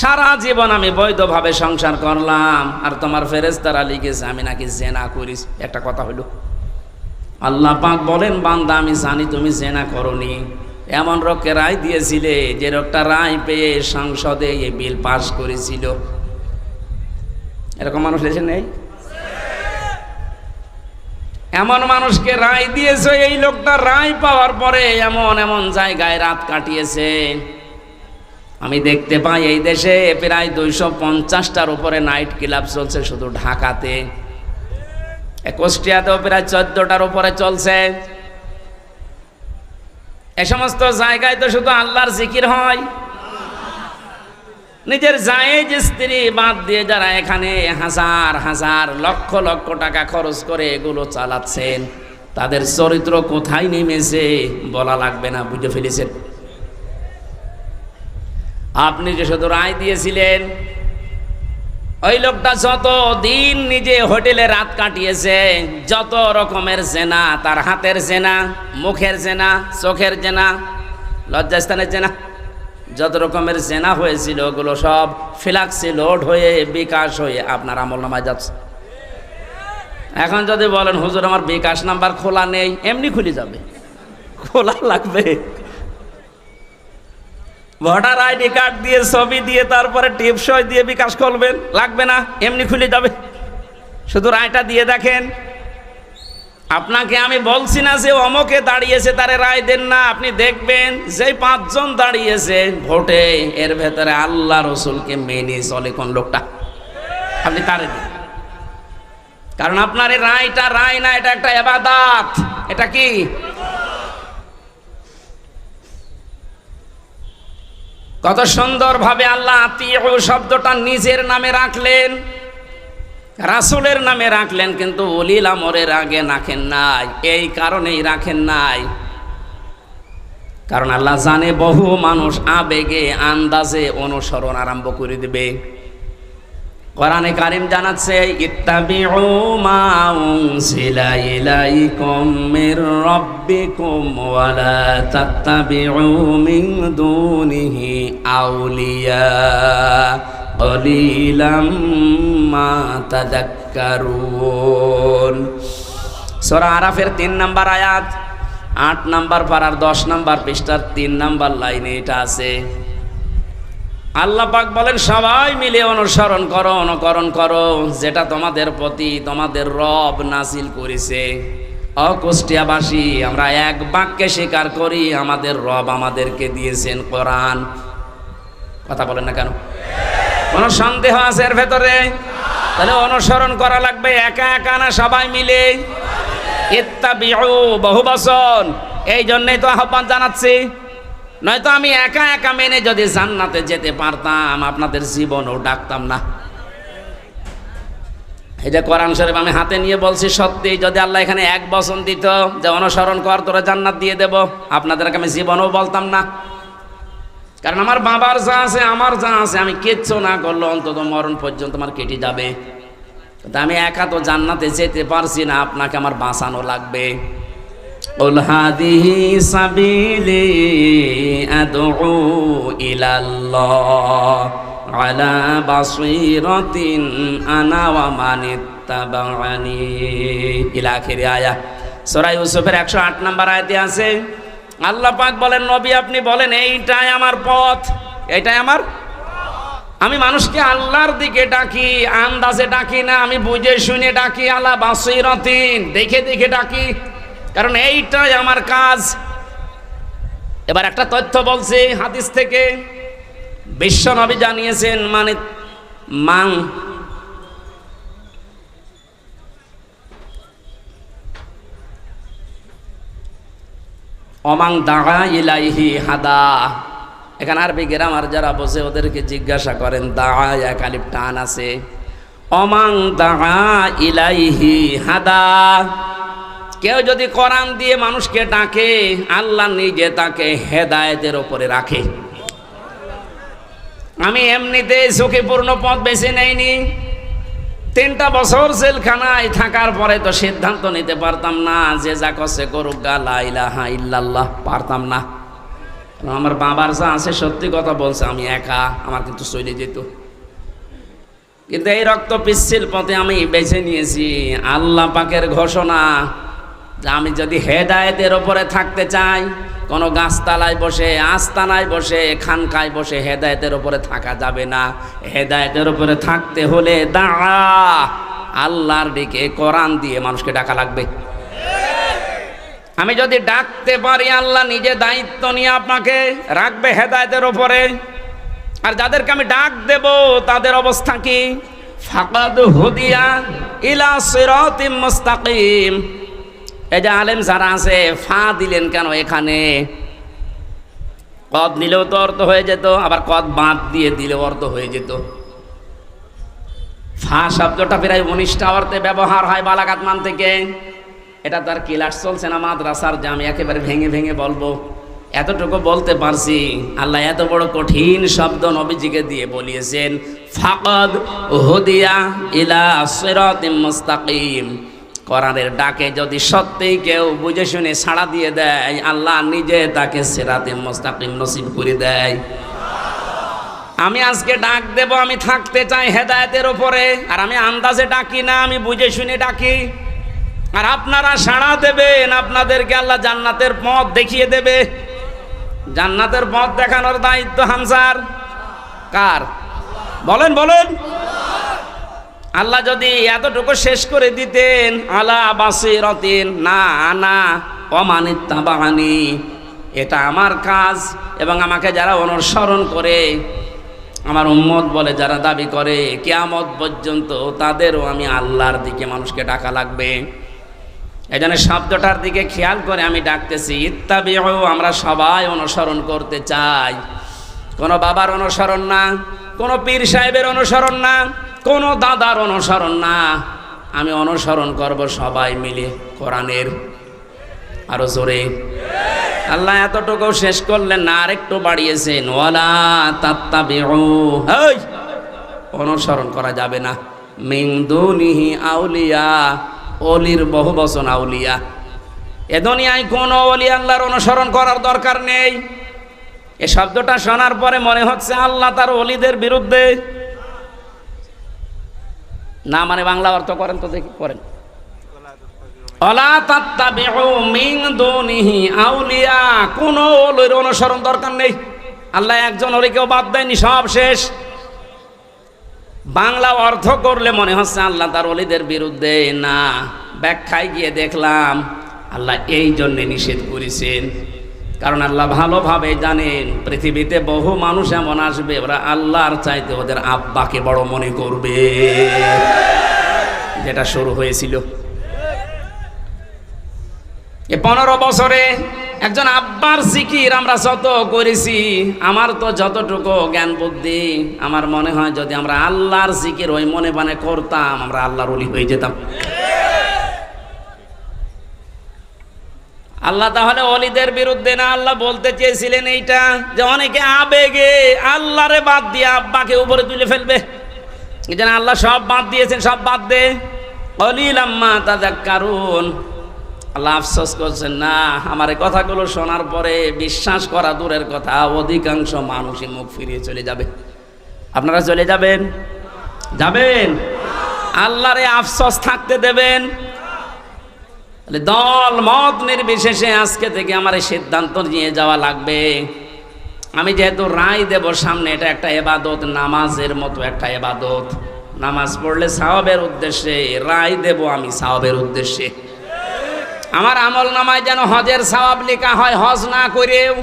সারা জীবন আমি বৈধভাবে সংসার করলাম, আর তোমার ফেরেশতারা লিখেছে আমি নাকি জিনা করিস। একটা কথা হলো, আল্লাহ পাক বলেন, বান্দা আমি জানি তুমি জিনা করনি। এমন লোককে রায় দিয়েছিলে যে লোকটা রায় পেয়ে সংসদে এই বিল পাস করেছিল। এরকম মানুষ এসে নেই? এমন মানুষকে রায় দিয়েছে, এই লোকটা রায় পাওয়ার পরে এমন এমন জায়গায় রাত কাটিয়েছে। আমি দেখতে পাই এই দেশে প্রায় ২৫০টার উপরে নাইট ক্লাব চলছে শুধু ঢাকাতে। কুষ্টিয়াতেও প্রায় ১৪টার উপরে চলছে। এ সমস্ত জায়গায় তো শুধু আল্লাহর জিকির হয়। নিজের জায়েজ স্ত্রী বাদ দিয়ে যারা এখানে হাজার হাজার লক্ষ লক্ষ টাকা খরচ করে এগুলো চালাচ্ছেন, তাদের চরিত্র কোথায় নেমেছে বলা লাগবে না, বুঝে ফেলেছেন। আপনি যে শুধু রায় দিয়েছিলেন, ওই লোকটা যত দিন নিজে হোটেলে রাত কাটিয়েছে, যত রকমের জেনা, তার হাতের জেনা, মুখের জেনা, চোখের জেনা, লজ্জাস্থানের জেনা, যত রকমের জেনা হয়েছিল ওগুলো সব ফ্লাক্সে লোড হয়ে বিকাশ হয়ে আপনার আমলনামায় যাচ্ছে। এখন যদি বলেন হুজুর আমার বিকাশ নাম্বার খোলা নেই, এমনি খুলে যাবে, খোলা লাগবে? ভোটার আইডি কার্ড দিয়ে ছবি দিয়ে তারপরে টিপসই দিয়ে বিকাশ করবেন, লাগবে না, এমনি খুলে যাবে। শুধু রায়টা দিয়ে দেখেন। আপনাকে আমি বলছি না যে অমকে দাঁড়িয়েছে তারে রায় দেন না, আপনি দেখবেন যে 5 জন দাঁড়িয়েছে ভোটে এর ভেতরে আল্লাহ রসুলকে মেনে চলে কোন লোকটা, আপনি তারে দেন। কারণ আপনার এই রায়টা রায় না, এটা একটা ইবাদত। এটা কি? কত সুন্দর ভাবে আল্লাহ আতিউ শব্দটা নিজের নামে রাখলেন, রাসূলের নামে রাখলেন, কিন্তু উলিল আমরের আগে রাখেন নাই। এই কারণেই রাখেন নাই, কারণ আল্লাহ জানে বহু মানুষ আবেগে আন্দাজে অনুসরণ আরম্ভ করে দিবে। কোরআনে কারীম জানাচ্ছে ইত্তাবিউ মা উনজিলা ইলাইকুম মির রাব্বিকুম ওয়া লা তাত্তাবিউ মিন দুনিহি আউলিয়া কলিলাম মা তাযাক্কারুন। সূরা আরাফের 3 নম্বর আয়াত, 8 নম্বর পারার 10 নম্বর পৃষ্ঠার 3 নম্বর লাইনে এটা আছে। আল্লাহ পাক বলেন সবাই মিলে অনুসরণ করো, অনুকরণ করো যেটা তোমাদের প্রতি তোমাদের রব নাজিল করেছে। অকুষ্টিয়াবাসী আমরা এক বাক্যে স্বীকার করি আমাদের রব আমাদেরকে দিয়েছেন কোরআন। কথা বলেন না কেন? কোনো সন্দেহ আছে এর ভেতরে? তাহলে অনুসরণ করা লাগবে একা একা না, সবাই মিলে। ইত্তাবিউ বহুবচন, এই জন্যই তো আহ্বান জানাচ্ছি। নয়তো আমি একা একা মেনে যদি জান্নাতে যেতে পারতাম আপনাদের জীবনও ডাকতাম না। এই যে কোরআন শরীফ আমি হাতে নিয়ে বলছি, সত্যি যদি আল্লাহ এখানে 1 বচন দিত যে অনুসরণ কর তোরা জান্নাত দিয়ে দেব, আপনাদেরকে আমি জীবনও বলতাম না। কারণ আমার বাবার যা আছে আমার যা আছে আমি কিচ্ছু না করলে অন্তত মরণ পর্যন্ত আমার কেটে যাবে। তা আমি একা তো জান্নাতে যেতে পারছি না, আপনাকে আমার বাঁচানো লাগবে। কুল হাদিহি সাবিলি আদউ ইলাল্লাহ আলা বাসীরাতিন আনা ওয়া মানিত্তাবা'আনি ইলা আখিরি আয়াত। সূরা ইউসুফের 108 নম্বর আয়াতে আছে আল্লাহ পাক বলেন নবী আপনি বলেন এইটাই আমার পথ, এইটাই আমার। আমি মানুষকে আল্লাহর দিকে ডাকি, আন্দাজে ডাকি না, আমি বুঝে শুনে ডাকি। আলা বাসীরাতিন, দেখে দেখে ডাকি, কারণ এইটাই আমার কাজ। এবার একটা তথ্য বলছি হাদিস থেকে, বিশ্ব নবী জানিয়েছেন অমাং দাআ ইলাইহি হাদা। এখানে আরবি গ্রামার যারা বসে ওদেরকে জিজ্ঞাসা করেন, দাআ এক আলিফ টান আছে, অমাং দাআ ইলাইহি হাদা। কেউ যদি কোরআন দিয়ে মানুষকে ডাকে আল্লাহ নিজে তাকে হেদায়েতের উপরে রাখে। আমি এমনিতে ঝুঁকিপূর্ণ পথ বেছে নেইনি। 3টা বছর জেলখানায় থাকার পরে তো সিদ্ধান্ত নিতে পারতাম না যে যা করছে করুক গা, লা ইলাহা ইল্লাল্লাহ, পারতাম না। আমার বাবার যা আছে সত্যি কথা বলছে, আমি একা, আমার কিন্তু চলে যেত। কিন্তু এই রক্ত পিচ্ছিল পথে আমি বেছে নিয়েছি। আল্লাহ পাকের ঘোষণা যে আমি যদি হেদায়েতের উপরে থাকতে চাই, কোনো গাছতলায় বসে, আস্তানায় বসে, খানকায় বসে হেদায়েতের উপরে থাকা যাবে না। হেদায়েতের উপরে থাকতে হলে দাঁড়া আল্লাহর দিকে কোরআন দিয়ে মানুষকে ডাকা লাগবে। আমি যদি ডাকতে পারি আল্লাহ নিজে দায়িত্ব নিয়ে আপনাকে রাখবে হেদায়েতের উপরে। আর যাদেরকে আমি ডাক দেব তাদের অবস্থা কি? ফাকাদ হুদিয়া ইলা সিরাতিম মুস্তাকিম। এই যে আলেম যারা আছে, ফা দিলেন কেন এখানে? কদ দিলেও তো অর্থ হয়ে যেত, আবার কদ বাদ দিয়ে দিলেও অর্থ হয়ে যেত। ফা শব্দটা প্রায় 19টা অর্থে ব্যবহার হয় বালাগাত মান থেকে। এটা তার ক্লাস চলছে না মাদ্রাসার, যে আমি একেবারে ভেঙে ভেঙে বলবো। এতটুকু বলতে পারছি, আল্লাহ এত বড় কঠিন শব্দ নবীজিকে দিয়ে বলিয়েছেন, ফাকাদ হুদিয়া ইলা সিরাতিম মুস্তাকিম। কোরআনের ডাকে যদি সত্যিই কেউ বুঝে শুনে ছাড়া দিয়ে দেয়, আল্লাহ নিজে তাকে সিরাতে মুস্তাকিম নসিব করে দেয়। আমি আজকে ডাক দেব, আমি থাকতে চাই হেদায়েতের ওপরে, আর আমি আন্দাজে ডাকি না, আমি বুঝে শুনে ডাকি। আর আপনারা সাড়া দেবেন, আপনাদেরকে আল্লাহ জান্নাতের পথ দেখিয়ে দেবে। জান্নাতের পথ দেখানোর দায়িত্ব হামজার কার? বলেন বলেন। আল্লাহ যদি এতটুকু শেষ করে দিতেন, আলা বাসিরাতিন, না আনা ওয়ামানিত্তাবানি, এটা আমার কাজ, এবং আমাকে যারা অনুসরণ করে, আমার উম্মত বলে যারা দাবি করে, কিয়ামত পর্যন্ত তাদেরও আমি আল্লাহর দিকে মানুষকে ডাকা লাগবে। এজন্য শব্দটার দিকে খেয়াল করে আমি ডাকতেছি, ইত্তাবিউ, আমরা সবাই অনুসরণ করতে চাই। কোনো বাবার অনুসরণ না, কোনো পীর সাহেবের অনুসরণ না, কোনো দাদার অনুসরণ না, আমি অনুসরণ করব সবাই মিলে কোরআনের। আরো জোরে। আল্লাহ এতটুকু শেষ করলেন না, আরেকটু বাড়িয়েছেন, ওয়ালা তাত্তাবিউ, এই অনুসরণ করা যাবে না, মিন দুনিহি আউলিয়া, ওলির বহু বচন আউলিয়া। এ দুনিয়ায় কোনো ওলি আল্লাহর অনুসরণ করার দরকার নেই। এই শব্দটা শোনার পরে মনে হচ্ছে আল্লাহ তার ওলিদের বিরুদ্ধে। না মানে বাংলা অর্থ করেন তো দেখি, করেন। ওয়ালা তাত্তাবিউ মিন দুনিহি আউলিয়া, কোনো ওলির অনুসরণ দরকার নেই। আল্লাহ একজন ওলিকেও বাদ দেয়নি, সব শেষ। বাংলা অর্থ করলে মনে হচ্ছে আল্লাহ তার ওলিদের বিরুদ্ধে। না, ব্যাখ্যায় গিয়ে দেখলাম আল্লাহ এই জন্যে নিষেধ করেছেন, কারণ আল্লাহ ভালোভাবে জানেন পৃথিবীতে বহু মানুষ এমন আসবে, ওরা আল্লাহর চাইতে ওদের আব্বাকে বড় মনে করবে, যেটা শুরু হয়েছিল। এ 15 বছরে একজন আব্বার জিকির আমরা যত করেছি, আমার তো যতটুকু জ্ঞান বুদ্ধি, আমার মনে হয় যদি আমরা আল্লাহর জিকির ওই মনে মানে করতাম, আমরা আল্লাহর ওলি হয়ে যেতাম। আল্লাহ তাহলে ওলিদের বিরুদ্ধে না, আল্লাহ বলতে চেয়েছিলেন এইটা যে অনেকে আবেগে আল্লাহরে বাদ দিয়ে আব্বাকে উপরে তুলে ফেলবে। এই জন্য আল্লাহ সব বাদ দিয়েছেন, সব বাদ দে, কলিলাম মা তাযাক্কারুন। আল্লাহ আফসোস করছেন, না আমার এই কথাগুলো শোনার পরে বিশ্বাস করা দূরের কথা, অধিকাংশ মানুষই মুখ ফিরিয়ে চলে যাবে। আপনারা চলে যাবেন? যাবেন? আল্লাহরে আফসোস থাকতে দেবেন? দল মত নির্বিশেষে আজকে থেকে আমার এই সিদ্ধান্ত নিয়ে যাওয়া লাগবে। আমি যেহেতু রায় দেব সামনে, এটা একটা ইবাদত, নামাজের মতো একটা ইবাদত। নামাজ পড়লে সওয়াবের উদ্দেশ্যে, রায় দেব আমি সওয়াবের উদ্দেশ্যে। আমার আমল নামায় যেন হজের সওয়াব লেখা হয়, হজ না করেও।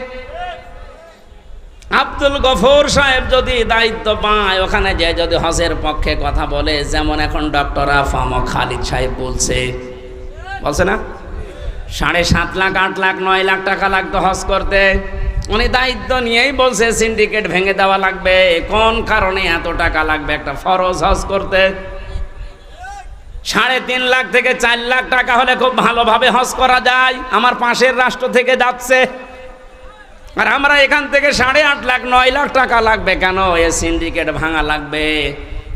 আব্দুল গফুর সাহেব যদি দায়িত্ব পায়, ওখানে যে যদি হজের পক্ষে কথা বলে, যেমন এখন ডক্টর আফাম খালিদ সাহেব বলছে না, 7.5 লাখ 8 লাখ 9 লাখ টাকা লাগতো হজ করতে। উনি দায়িত্ব নিয়েই বলছে সিন্ডিকেট ভেঙে দেওয়া লাগবে। কোন কারণে এত টাকা লাগবে একটা ফরজ হজ করতে? 3.5 লাখ থেকে 4 লাখ টাকা হলে খুব ভালোভাবে হজ করা যায়। আমার পাশের রাষ্ট্র থেকে যাচ্ছে, আর আমরা এখান থেকে 8.5 লাখ 9 লাখ টাকা লাগবে কেন? এ সিন্ডিকেট ভাঙা লাগবে।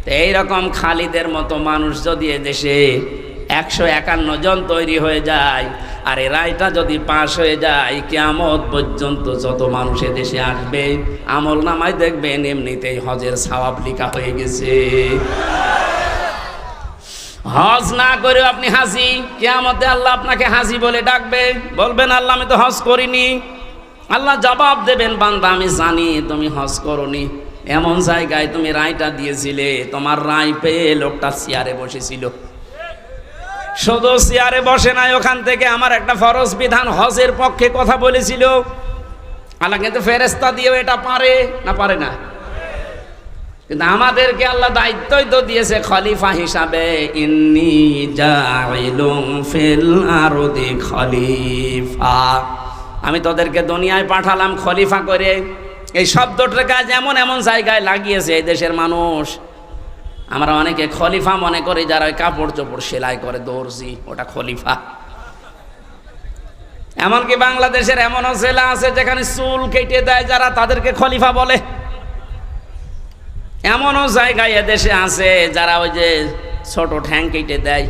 তো এইরকম খালিদের মতো মানুষ যদি এদেশে 151 জন তৈরি হয়ে যায়, আর এই রায়টা যদি পাশ হয়ে যায়, কিয়ামত পর্যন্ত যত মানুষ দেশে আসবে, আমল নামায় দেখবেন এমনিতেই হজের সওয়াব লেখা হয়ে গেছে। হজ না করে আপনি হাজি, কিয়ামতে আল্লাহ আপনাকে হাজি বলে ডাকবে, বলবেন আল্লাহ আমি তো হজ করিনি। আল্লাহ জবাব দেবেন, বান্দা আমি জানি তুমি হজ করনি, এমন জায়গায় তুমি রায়টা দিয়েছিলে, তোমার রায় পেয়ে লোকটা চেয়ারে বসেছিল। শুধু চেয়ারে বসে নাই, ওখান থেকে আমার একটা ফরজ বিধান হজের পক্ষে কথা বলেছিল। আল্লাহ কিন্তু ফেরেশতা দিয়েও এটা পারে না, পারে না? কিন্তু আমাদেরকে আল্লাহ দায়িত্বই তো দিয়েছে খলিফা হিসাবে, ইন্নী জাইলুম ফিল আরদি খলিফা, আমি তোদেরকে দুনিয়ায় পাঠালাম খলিফা করে। এই শব্দটাকে যেমন এমন জায়গায় লাগিয়েছে এই দেশের মানুষ। আমরা অনেকে খলিফা মনে করি যারা ওই কাপড় চোপড় সেলাই করে, দর্জি, ওটা খলিফা। এমনকি বাংলাদেশের এমনও জেলা আছে যেখানে চুল কেটে দেয় যারা, তাদেরকে খলিফা বলে। এমনও জায়গায় এদেশে আছে যারা ওই যে ছোট ঠ্যাং কেটে দেয়,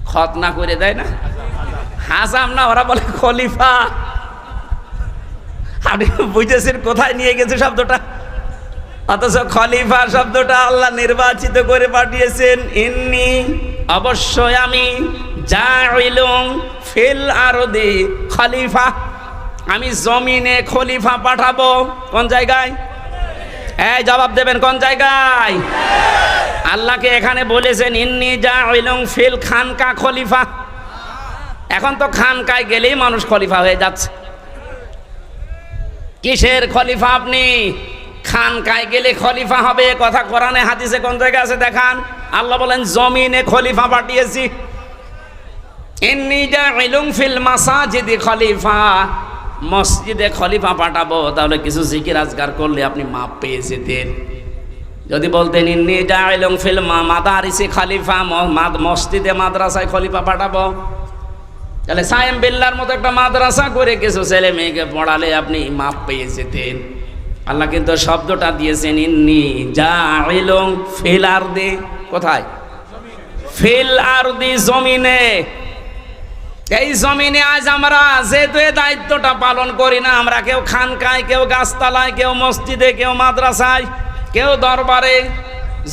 খতনা করে দেয় না, হাসাম না, ওরা বলে খলিফা। আপনি বুঝেছেন কোথায় নিয়ে গেছে শব্দটা? অথচ খলিফা শব্দটা আল্লাহ নির্বাচিত করে পাঠিয়েছেন। ইন্নি অবশ্যই আমি জাইলুন ফিল আরদি খলিফা, আমি জমিনে খলিফা পাঠাবো। কোন জায়গায়? এই জবাব দেবেন, কোন জায়গায়? আল্লাহকে এখানে বলেছেন ইন্নি জাইলুন ফিল খানকা খলিফা। এখন তো খানকায় গেলেই মানুষ খলিফা হয়ে যাচ্ছে। কিসের খলিফা আপনি? খানকায় গেলে খলিফা হবে কথা কোরআনে হাদিসে কোন জায়গায় আছে দেখান? আল্লাহ বলেন জমিনে খলিফা পাঠিয়েছি। ইন্নী জাইলুন ফিল মাসাজিদি খলিফা, মসজিদে খলিফা পাঠাবো। তাহলে কিছু জিকির আজকার করলে আপনি মাপ পেয়ে যেতেন। যদি বলতেন ইন্নী জাইলুন ফিল মাদারিসি খলিফা, মসজিদে মাদ্রাসায় খলিফা পাঠাবো, তাহলে সায়েম বিল্লার মতো একটা মাদ্রাসা করে কিছু ছেলে মেয়েকে পড়ালে আপনি মাপ পেয়ে যেতেন। আল্লাহ কিন্তু শব্দটা দিয়েছেন ইন্নী জাইলুন ফিল আরদি। কোথায়? ফিল আরদি, জমিনে। এই জমিনে আজ আমরা যেহেতু এই দায়িত্বটা পালন করি না, আমরা কেউ খানকায়, কেউ গাছতলায়, কেউ মসজিদে, কেউ মাদ্রাসায়, কেউ দরবারে।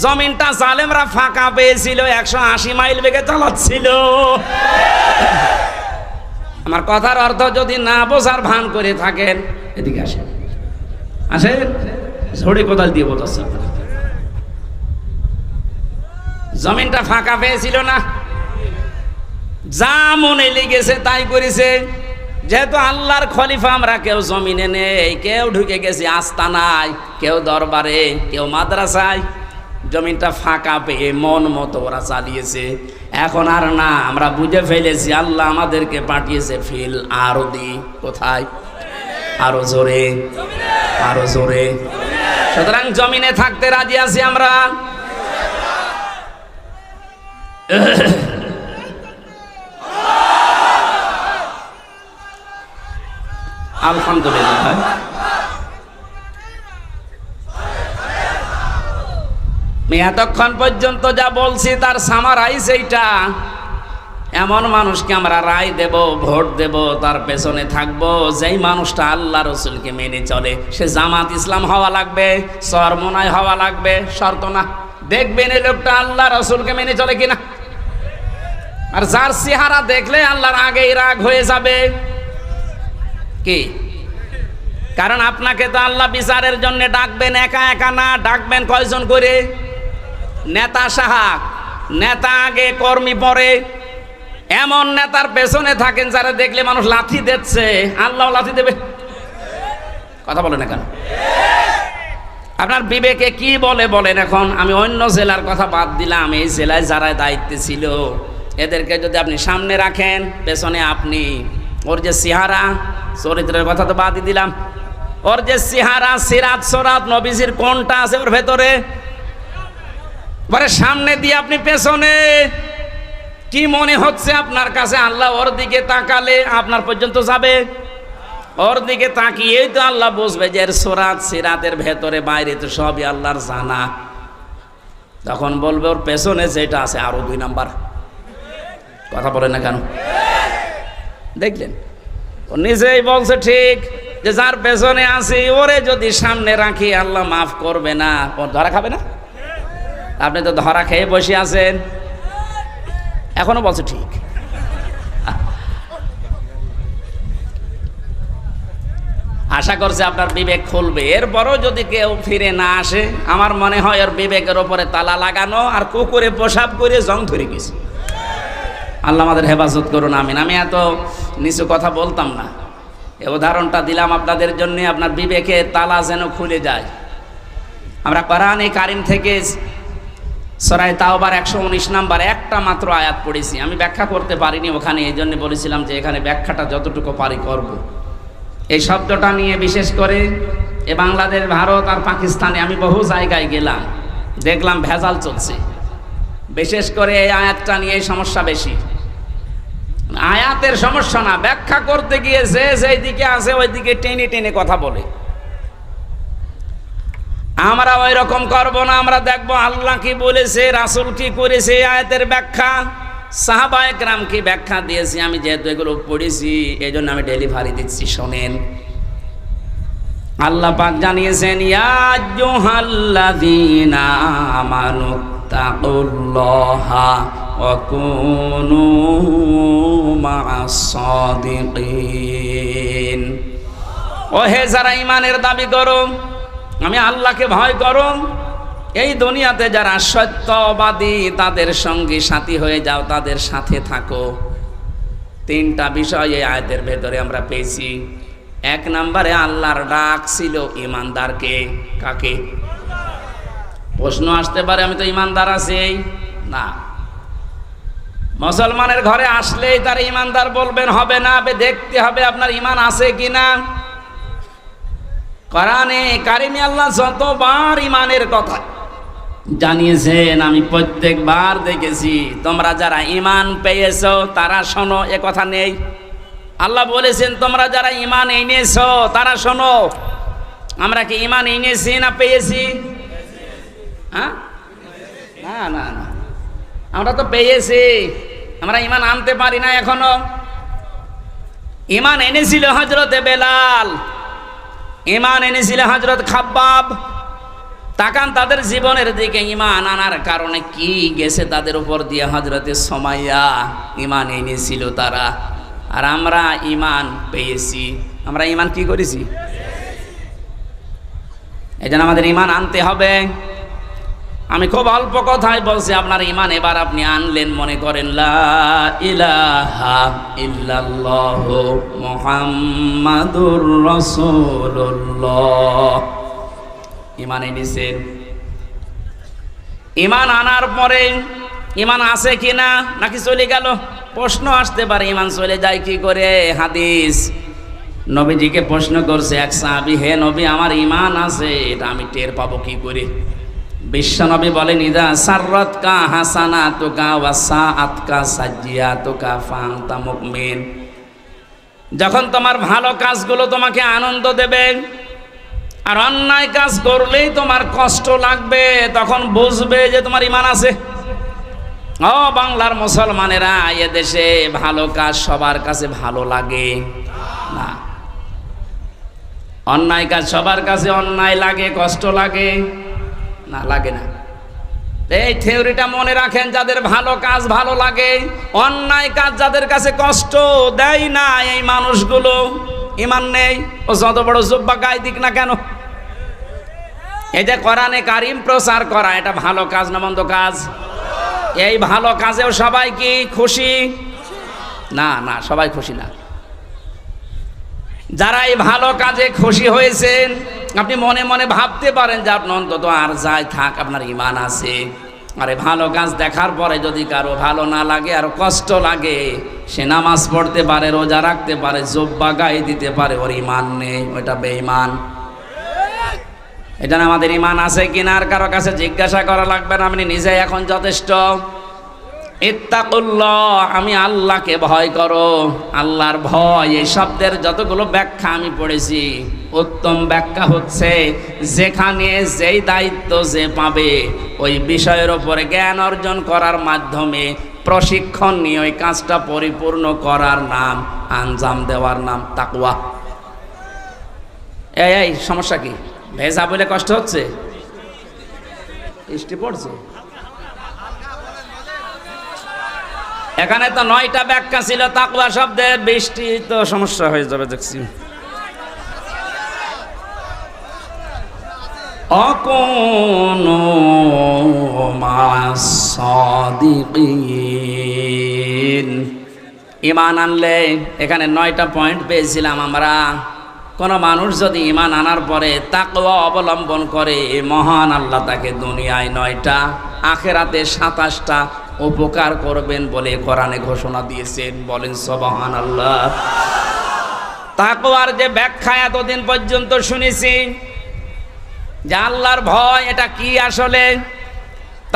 জমিনটা জালেমরা ফাঁকা পেয়েছিল, 180 মাইল বেগে চালাচ্ছিল। আমার কথার অর্থ যদি না বোঝার ভান করে থাকেন, এদিকে আসেন, আসেন, ঝড়ে কোদাল দিয়ে বোঝাচ্ছে। জমিনটা ফাঁকা পেয়েছিল না, যা মনে লেগেছে তাই করেছে। যেহেতু আল্লাহর খলিফা আমরা, কেউ জমিনে নেই, কেউ ঢুকে গেছে আস্তানায়, কেউ দরবারে, কেউ মাদ্রাসায়। জমিনটা ফাঁকা পেয়ে মন মতো ওরা চালিয়েছে। এখন আর না, আমরা বুঝে ফেলেছি আল্লাহ আমাদেরকে পাঠিয়েছে ফিল আরদি। কোথায়? আরো জোরে, আরো জোরে। সুতরাং জমিনে থাকতে রাজি আছি আমরা। আলহামদুলিল্লাহ। আমি এতক্ষণ পর্যন্ত যা বলছি তার সামারাইজ এইটা। এমন মানুষকে আমরা রায় দেব, ভোট দেব, তার পেছনে থাকবো যেই মানুষটা আল্লাহ রসুলকে মেনে চলে। সে জামাত ইসলাম হওয়া লাগবে, চরমনায় হওয়া লাগবে, শর্ত না। দেখবেন এই লোকটা আল্লাহ রসুলকে মেনে চলে কিনা। আর যার চেহারা দেখলে আল্লাহর আগেই রাগ হয়ে যাবে কি? কারণ আপনাকে তো আল্লাহ বিচারের জন্য ডাকবেন একা একা না, ডাকবেন কয়জন করে? নেতা সাহাব, নেতা আগে কর্মী পরে। এমন নেতার পেছনে থাকেন যারা দেখলে মানুষ লাথি দিচ্ছে, আল্লাহ লাথি দেবে। কথা বলেন না কেন? আপনার বিবেকে কি বলে বলেন? এখন আমি অন্য জেলার কথা বাদ দিলাম, এই জেলায় যারা দায়িত্বে ছিল এদেরকে যদি আপনি সামনে রাখেন, পেছনে আপনি। ওর যে চেহারা, চরিত্রের কথা তো বাদই দিলাম, ওর যে চেহারা, সিরাত সরাত নবীজির কোনটা আছে ওর ভেতরে, সামনে দিয়ে আপনি পেছনে। কি মনে হচ্ছে আপনার কাছে? আল্লাহ ওর দিকে তাকালে আপনার পর্যন্ত যাবে। ওর দিকে তাকিয়েই তো আল্লাহ বুঝবে যে এর সরাত সিরাতের ভেতরে বাইরে তো সবই আল্লাহর জানা। তখন বলবে ওর পেছনে যেটা আছে আরো 2 নাম্বার। কথা বলে না কেন? দেখলেন, ও নিজেই বলছে ঠিক যে যার পেছনে আছে ওরে যদি সামনে রাখি আল্লাহ মাফ করবে না। ও ধরা খাবে না? আপনি তো ধরা খেয়ে বসে আছেন, এখনো বলছে ঠিক। আশা করছে আপনার বিবেক খুলবে। এরপরও যদি কেউ ফিরে না আসে, আমার মনে হয় ওর বিবেকের ওপরে তালা লাগানো আর কুকুরে পেশাব করে জং ধরে গেছে। আল্লাহ আমাদের হেফাজত করুন, আমিন। আমি এত নিচু কথা বলতাম না, এই উদাহরণটা দিলাম আপনাদের জন্য, আপনার বিবেকের তালা যেন খুলে যায়। আমরা কোরআনে কারিম থেকে সূরা তাওবার 119 নাম্বার একটা মাত্র আয়াত পড়েছি। আমি ব্যাখ্যা করতে পারিনি ওখানে, এই জন্য বলেছিলাম যে এখানে ব্যাখ্যাটা যতটুকু পারি করব। এই শব্দটা নিয়ে বিশেষ করে এ বাংলাদেশ, ভারত আর পাকিস্তানে আমি বহু জায়গায় গেলাম, দেখলাম ভেজাল চলছে। বিশেষ করে এই আয়াতটা নিয়ে সমস্যা বেশি। আয়াতের সমস্যা না, ব্যাখ্যা করতে গিয়ে যে যেই দিকে আছে ওই দিকে টেনে টেনে কথা বলে। আমরা ওই রকম করবো না। আমরা দেখবো আল্লাহ কি বলেছে, রাসূল কি করেছে, আয়াতের ব্যাখ্যা, সাহাবায়ে কেরাম কি ব্যাখ্যা দিয়েছি। আমি যেহেতু এগুলো পড়েছি এই জন্য আমি ডেলিভারি দিচ্ছি, শোনেন। আল্লাহ পাক জানিয়েছেন, ইয়া আইয়ুহাল্লাযীনা আমানুত্তাকুল্লাহা ওয়া কুনু মা'আস সাদিকিন। ও হে যারা ঈমানের দাবি করো, আমি আল্লাহকে ভয় করো, এই দুনিয়াতে যারা সত্যবাদী তাদের সঙ্গী সাথী হয়ে যাও, তাদের সাথে থাকো। তিনটা বিষয় এই আয়াতের ভেতরে আমরা পেয়েছি। এক নম্বরে আল্লাহর ডাক ছিল ঈমানদারকে। কাকে? প্রশ্ন আসতে পারে, আমি তো ঈমানদার আছি না। মুসলমানের ঘরে আসলেই তার ঈমানদার বলবেন হবে না, দেখতে হবে আপনার ঈমান আছে কিনা। কোরআনে কারিমে আল্লাহ যতবার ঈমানের কথা জানিয়েছেন আমি প্রত্যেকবার দেখেছি। তোমরা যারা ঈমান পেয়েছো তারা শোনো, এ কথা নেই। আল্লাহ বলেছেন তোমরা যারা ঈমান এনেছো তারা শোনো। আমরা কি ঈমান এনেছি না পেয়েছি? হ্যাঁ, না না না, আমরা তো পেয়েছি। আমরা ঈমান আনতে পারি না এখনো। ঈমান এনেছিল হযরতে বেলাল, ঈমান এনেছিল হযরত খাব্বাব। তাকান তাদের জীবনের দিকে, ঈমান আনার কারণে কি গেছে তাদের উপর দিয়ে। হযরতে সুমাইয়া ঈমান এনেছিল তারা, আর আমরা ঈমান পেয়েছি। আমরা ঈমান কি করেছি? এই জন্য আমাদের ঈমান আনতে হবে। আমি খুব অল্প কথাই বলছি, আপনার ঈমান এবার আপনি আনলেন। মনে করেন লা ইলাহা ইল্লাল্লাহু মুহাম্মাদুর রাসূলুল্লাহ। ঈমান এনেছেন। ঈমান আনার পরে ঈমান আছে কিনা নাকি চলে গেল? প্রশ্ন আসতে পারে, ঈমান চলে যায় কি করে? হাদিস, নবীজিকে প্রশ্ন করছে এক সাহাবী, হে নবী আমার ঈমান আছে, এটা আমি টের পাবো কি করে? বিশ্বনবী বলেন, ইদা সাররাতকা হাসানাতুকা ওয়া সাআতকা সাজ্জিয়াতুকা ফাআনতা মুমিন। যখন তোমার ভালো কাজগুলো তোমাকে আনন্দ দেবে, আর অন্যায় কাজ করলেই তোমার কষ্ট লাগবে, তখন বুঝবে যে তোমার ঈমান আছে। ও বাংলার মুসলমানেরা, এ দেশে ভালো কাজ সবার কাছে ভালো লাগে না। অন্যায় কাজ সবার কাছে অন্যায় লাগে, কষ্ট লাগে না, লাগে না। এই থিওরিটা মনে রাখেন, যাদের ভালো কাজ ভালো লাগে, অন্যায় কাজ যাদের কাছে কষ্ট দেয় না, এই মানুষগুলো ঈমান নেই। ও যত বড় জুব্বা গায়ে দিক না কেন। এই যে কোরআনে কারিম প্রচার করা, এটা ভালো কাজ না মন্দ কাজ? এই ভালো কাজেও সবাই কি খুশি? না না, সবাই খুশি না। যারা এই ভালো কাজে খুশি হয়েছেন, আপনি মনে মনে ভাবতে পারেন যে আপনি অন্তত আর যাই থাক, আপনার ঈমান আছে। আরে ভালো কাজ দেখার পরে যদি কারো ভালো না লাগে আর কষ্ট লাগে, সে নামাজ পড়তে পারে, রোজা রাখতে পারে, জুব্বা গায়ে দিতে পারে, ওর ঈমান নেই, ওইটা বেঈমান। এটা আমাদের ঈমান আছে কিনা আর কারো কাছে জিজ্ঞাসা করা লাগবে না, আপনি নিজে এখন যথেষ্ট। ইত্তাকুল্লাহ, আমি আল্লাহকে ভয় করো। আল্লাহর ভয়, এই শব্দের যতগুলো ব্যাখ্যা আমি পড়েছি, উত্তম ব্যাখ্যা হচ্ছে যেখানে যেই দায়িত্ব যে পাবে, ওই বিষয়ের উপরে জ্ঞান অর্জন করার মাধ্যমে প্রশিক্ষণ নিয়ে ওই কাজটা পরিপূর্ণ করার নাম, আঞ্জাম দেওয়ার নাম তাকওয়া। এই সমস্যা কি? ভেজা বলে কষ্ট হচ্ছে? বৃষ্টি পড়ছে। এখানে তো 9টা ব্যাখ্যা ছিল তাকওয়া শব্দের, বৃষ্টি তো সমস্যা হয়ে যাবে দেখছি। অকুনু মা'আস সাদিকিন। ঈমান আনলে এখানে 9টা পয়েন্ট পেয়েছিলাম আমরা। কোনো মানুষ যদি ঈমান আনার পরে তাকওয়া অবলম্বন করে, মহান আল্লাহ তাকে দুনিয়ায় 9টা, আখিরাতে 27টা উপকার করবেন বলে কোরআনে ঘোষণা দিয়েছেন। বলেন সুবহানাল্লাহ। তাকওয়ার যে ব্যাখ্যা এতদিন পর্যন্ত শুনেছি, যে আল্লাহর ভয় এটা কি, আসলে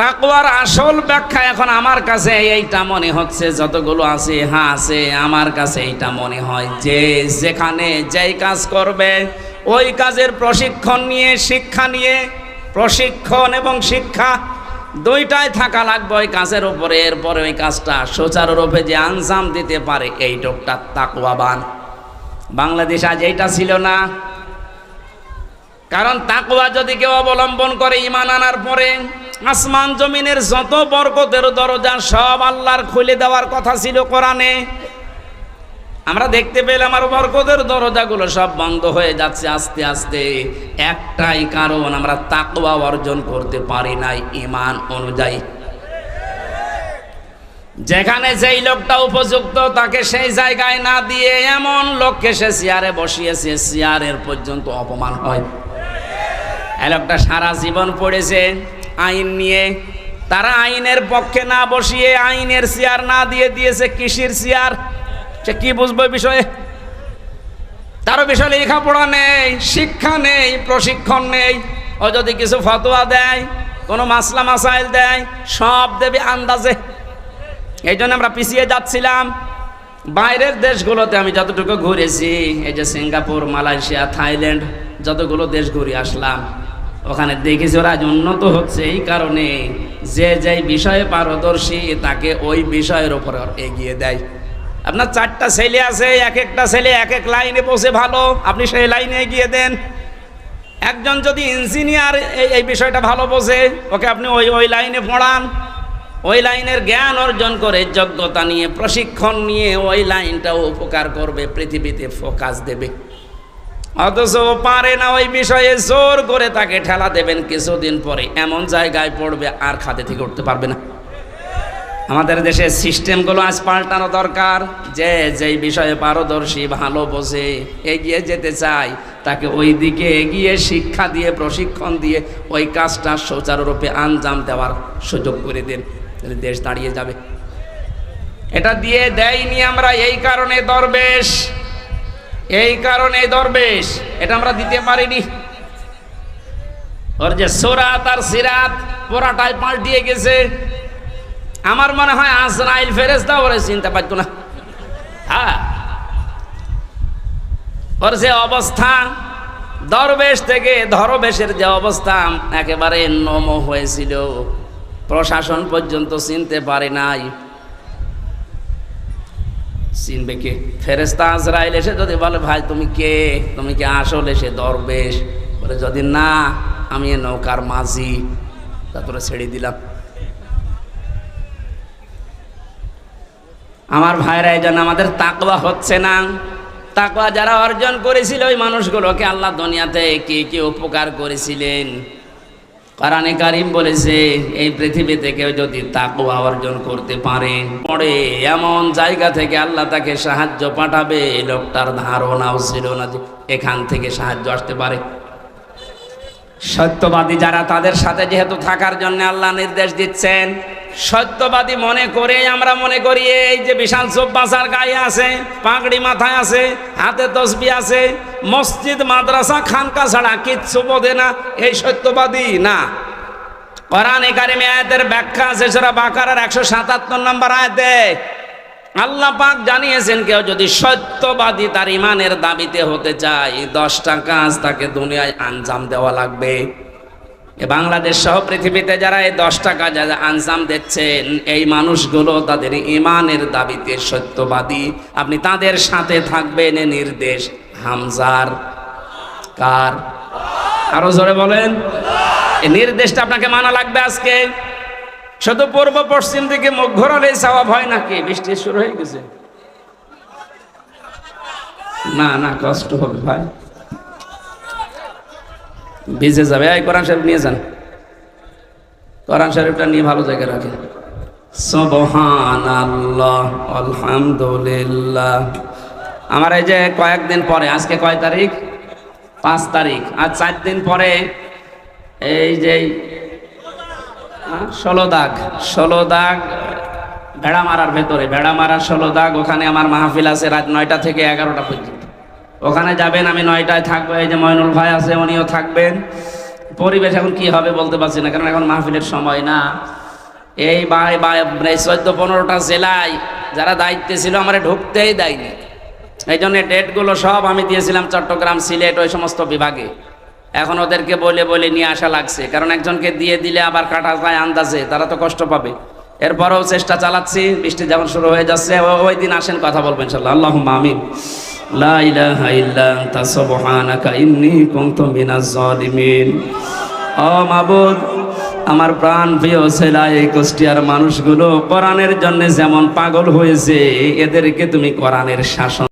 তাকওয়ার আসল ব্যাখ্যা এখন আমার কাছে এইটা মনে হচ্ছে, যতগুলো আছে হ্যাঁ আছে, আমার কাছে এইটা মনে হয় যে যেখানে যেই কাজ করবে ওই কাজের প্রশিক্ষণ নিয়ে, শিক্ষা নিয়ে, প্রশিক্ষণ এবং শিক্ষা দুইটাই থাকা লাগবে ওই কাজের উপরে। এরপরে ওই কাজটা সুচারুরূপে যে আঞ্জাম দিতে পারে, এই লোকটা তাকওয়াবান। বাংলাদেশ আজ এইটা ছিল না। কারণ তাকওয়া যদি কেউ অবলম্বন করে ঈমান আনার পরে, আসমান জমিনের যত বরকতের দরজা সব আল্লাহর খুলে দেওয়ার কথা ছিল কোরআনে। আমরা দেখতে পেলাম আর বরকতের দরজাগুলো সব বন্ধ হয়ে যাচ্ছে আস্তে আস্তে। একটাই কারণ, আমরা তাকওয়া অর্জন করতে পারি নাই ঈমান অনুযায়ী। যেখানে যেই লোকটা উপযুক্ত তাকে সেই জায়গায় না দিয়ে এমন লোককে সে চেয়ারে বসিয়েছে, চেয়ারের পর্যন্ত অপমান হয়। এই লোকটা সারা জীবন পড়েছে আইন নিয়ে, তারা আইনের পক্ষে না বসিয়ে আইনের চেয়ার না দিয়ে দিয়েছে কৃষির চেয়ার। সে কি বুঝবে বিষয়ে? তারও বিষয়ে লেখাপড়া নেই, শিক্ষা নেই, প্রশিক্ষণ নেই। ও যদি কিছু ফতোয়া দেয়, কোনো মাসলা মাসাইল দেয়, সব দেবে আন্দাজে। এই জন্য আমরা পিছিয়ে যাচ্ছিলাম। বাইরের দেশগুলোতে আমি যতটুকু ঘুরেছি, এই যে সিঙ্গাপুর, মালয়েশিয়া, থাইল্যান্ড, যতগুলো দেশ ঘুরে আসলাম, ওখানে দেখেছি ওরা আজ উন্নত হচ্ছে এই কারণে যে যেই বিষয়ে পারদর্শী তাকে ওই বিষয়ের উপর এগিয়ে দেয়। আপনার 4টা ছেলে আছে, এক একটা ছেলে এক এক লাইনে বসে ভালো, আপনি সেই লাইনে এগিয়ে দেন। একজন যদি ইঞ্জিনিয়ার এই বিষয়টা ভালো বোঝে, ওকে আপনি ওই লাইনে পড়ান। ওই লাইনের জ্ঞান অর্জন করে, যোগ্যতা নিয়ে, প্রশিক্ষণ নিয়ে ওই লাইনটাও উপকার করবে, পৃথিবীতে ফোকাস দেবে। অথচ পারে না ওই বিষয়ে, জোর করে তাকে ঠেলা দেবেন, কিছুদিন পরে এমন জায়গায় পড়বে আর খাদে থেকে উঠতে পারবে না। আমাদের দেশের সিস্টেমগুলো আজ পাল্টানো দরকার। যে যেই বিষয়ে পারদর্শী, ভালো বোঝে, এগিয়ে যেতে চায়, তাকে ওই দিকে এগিয়ে শিক্ষা দিয়ে, প্রশিক্ষণ দিয়ে ওই কাজটা সুচারুরূপে আঞ্জাম দেওয়ার সুযোগ করে দিন, দেশ দাঁড়িয়ে যাবে। এটা দিয়ে দেয়নি আমরা, এই কারণে দরবেশ, এই কারণে দরবেশ, এটা আমরা দিতে পারিনি। ওর যে সুরাত আর সিরাত পুরাটাই পাল্টিয়ে গেছে। আমার মনে হয় আজরাইল ফেরেশতা ওরে চিন্তা পারতো না। হ্যাঁ, ওর যে অবস্থা, দরবেশ থেকে ধরবেশের যে অবস্থা একেবারে নম হয়েছিল, প্রশাসন পর্যন্ত চিনতে পারে নাই। চিনবে কে? ফেরেশতা আজরাইল এসে যদি বলে, ভাই তুমি কে, তুমি কি আসলে সে দরবেশ? বলে যদি না, আমি এ নৌকার মাঝি, তারপরে ছেড়ে দিলাম। আমার ভাইরা, এই জন্য আমাদের তাকওয়া হচ্ছে না। তাকওয়া যারা অর্জন করেছিল ওই মানুষগুলোকে আল্লাহ দুনিয়াতে কি কি উপকার করেছিলেন। কোরআনে কারীম বলেছে, এই পৃথিবীতে কেউ যদি তাকওয়া অর্জন করতে পারে, পরে এমন জায়গা থেকে আল্লাহ তাকে সাহায্য পাঠাবে, লোকটার ধারণাও ছিল না যে এখান থেকে সাহায্য আসতে পারে। সত্যবাদী যারা, তাদের সাথে যেহেতু থাকার জন্য আল্লাহ নির্দেশ দিচ্ছেন, সত্যবাদী মনে করে আমরা মনে করি এই যে বিশাল চোব্বাসার গায়ে আছে, পাগড়ি মাথায় আছে, হাতে তসবি আছে, মসজিদ, মাদ্রাসা, খানকা ছাড়া কিচ্ছু বোঝে না, এই সত্যবাদী না। কোরআনে কারিমে আয়াতের ব্যাখ্যা আছে সূরা বাকারার 177 নম্বর আয়াতে আল্লাহ পাক জানিয়েছেন, কেউ যদি সত্যবাদী তার ইমানের দাবিতে হতে চায়, 10টা কাজ তাকে দুনিয়ায় আঞ্জাম দেওয়া লাগবে। বাংলাদেশ সহ পৃথিবীতে যারা এই 10টা কাজে আঞ্জাম দিচ্ছেন, এই মানুষগুলো তাদের ইমানের দাবিতে সত্যবাদী। আপনি তাদের সাথে থাকবেন, এ নির্দেশ হামজার। কার? আরো জোরে বলেন। এই নির্দেশটা আপনাকে মানা লাগবে আজকে। শুধু পূর্ব পশ্চিম দিকে মুখ ঘোরালে সওয়াব হয় নাকি? বৃষ্টি শুরু হয়ে গেছে। না না, কষ্ট হবে ভাই, ভিজে যাবে। এই কোরআন শরীফ নিয়ে যান, কোরআন শরীফটা নিয়ে ভালো জায়গায় রাখেন। সুবহানাল্লাহ, আলহামদুলিল্লাহ। আমার এই যে কয়েকদিন পরে, আজকে কয় তারিখ? 5 তারিখ। আর 4 দিন পরে এই যে 16 দাগ ভেড়ামারার ভেতরে, ভেড়ামারার 16 দাগ, ওখানে আমার মাহফিল আছে রাত 9টা থেকে 11টা পর্যন্ত। ওখানে যাবেন, আমি 9টায় থাকবো। এই যে ময়নুল ভাই আছে, উনিও থাকবেন। পরিবেশ এখন কি হবে বলতে পারছি না, কারণ এখন মাহফিলের সময় না। এই 14-15টা জেলায় যারা দায়িত্বে ছিল আমারে ঢুকতেই দেয়নি। এই জন্য ডেটগুলো সব আমি দিয়েছিলাম চট্টগ্রাম, সিলেট, ওই সমস্ত বিভাগে। এখন ওদেরকে বলে বলে নিয়ে আসা লাগছে, কারণ একজনকে দিয়ে দিলে আবার কাটা যায় আন্দাজে, তারা তো কষ্ট পাবে। এরপরেও চেষ্টা চালাচ্ছি। বৃষ্টি যখন শুরু হয়ে যাচ্ছে, ওই দিন আসেন, কথা বলবেন ইনশাআল্লাহ। আল্লাহুম্মা আমিন। লা ইলাহা ইল্লা আনতা সুবহানাকা ইন্নী কুনতু মিনাজ জালিমিন। ও মাবুদ, আমার প্রাণ প্রিয় ছেলে এই কুষ্টিয়ার মানুষগুলো কোরআনের জন্য যেমন পাগল হয়েছে, এদেরকে তুমি কোরআনের শাসন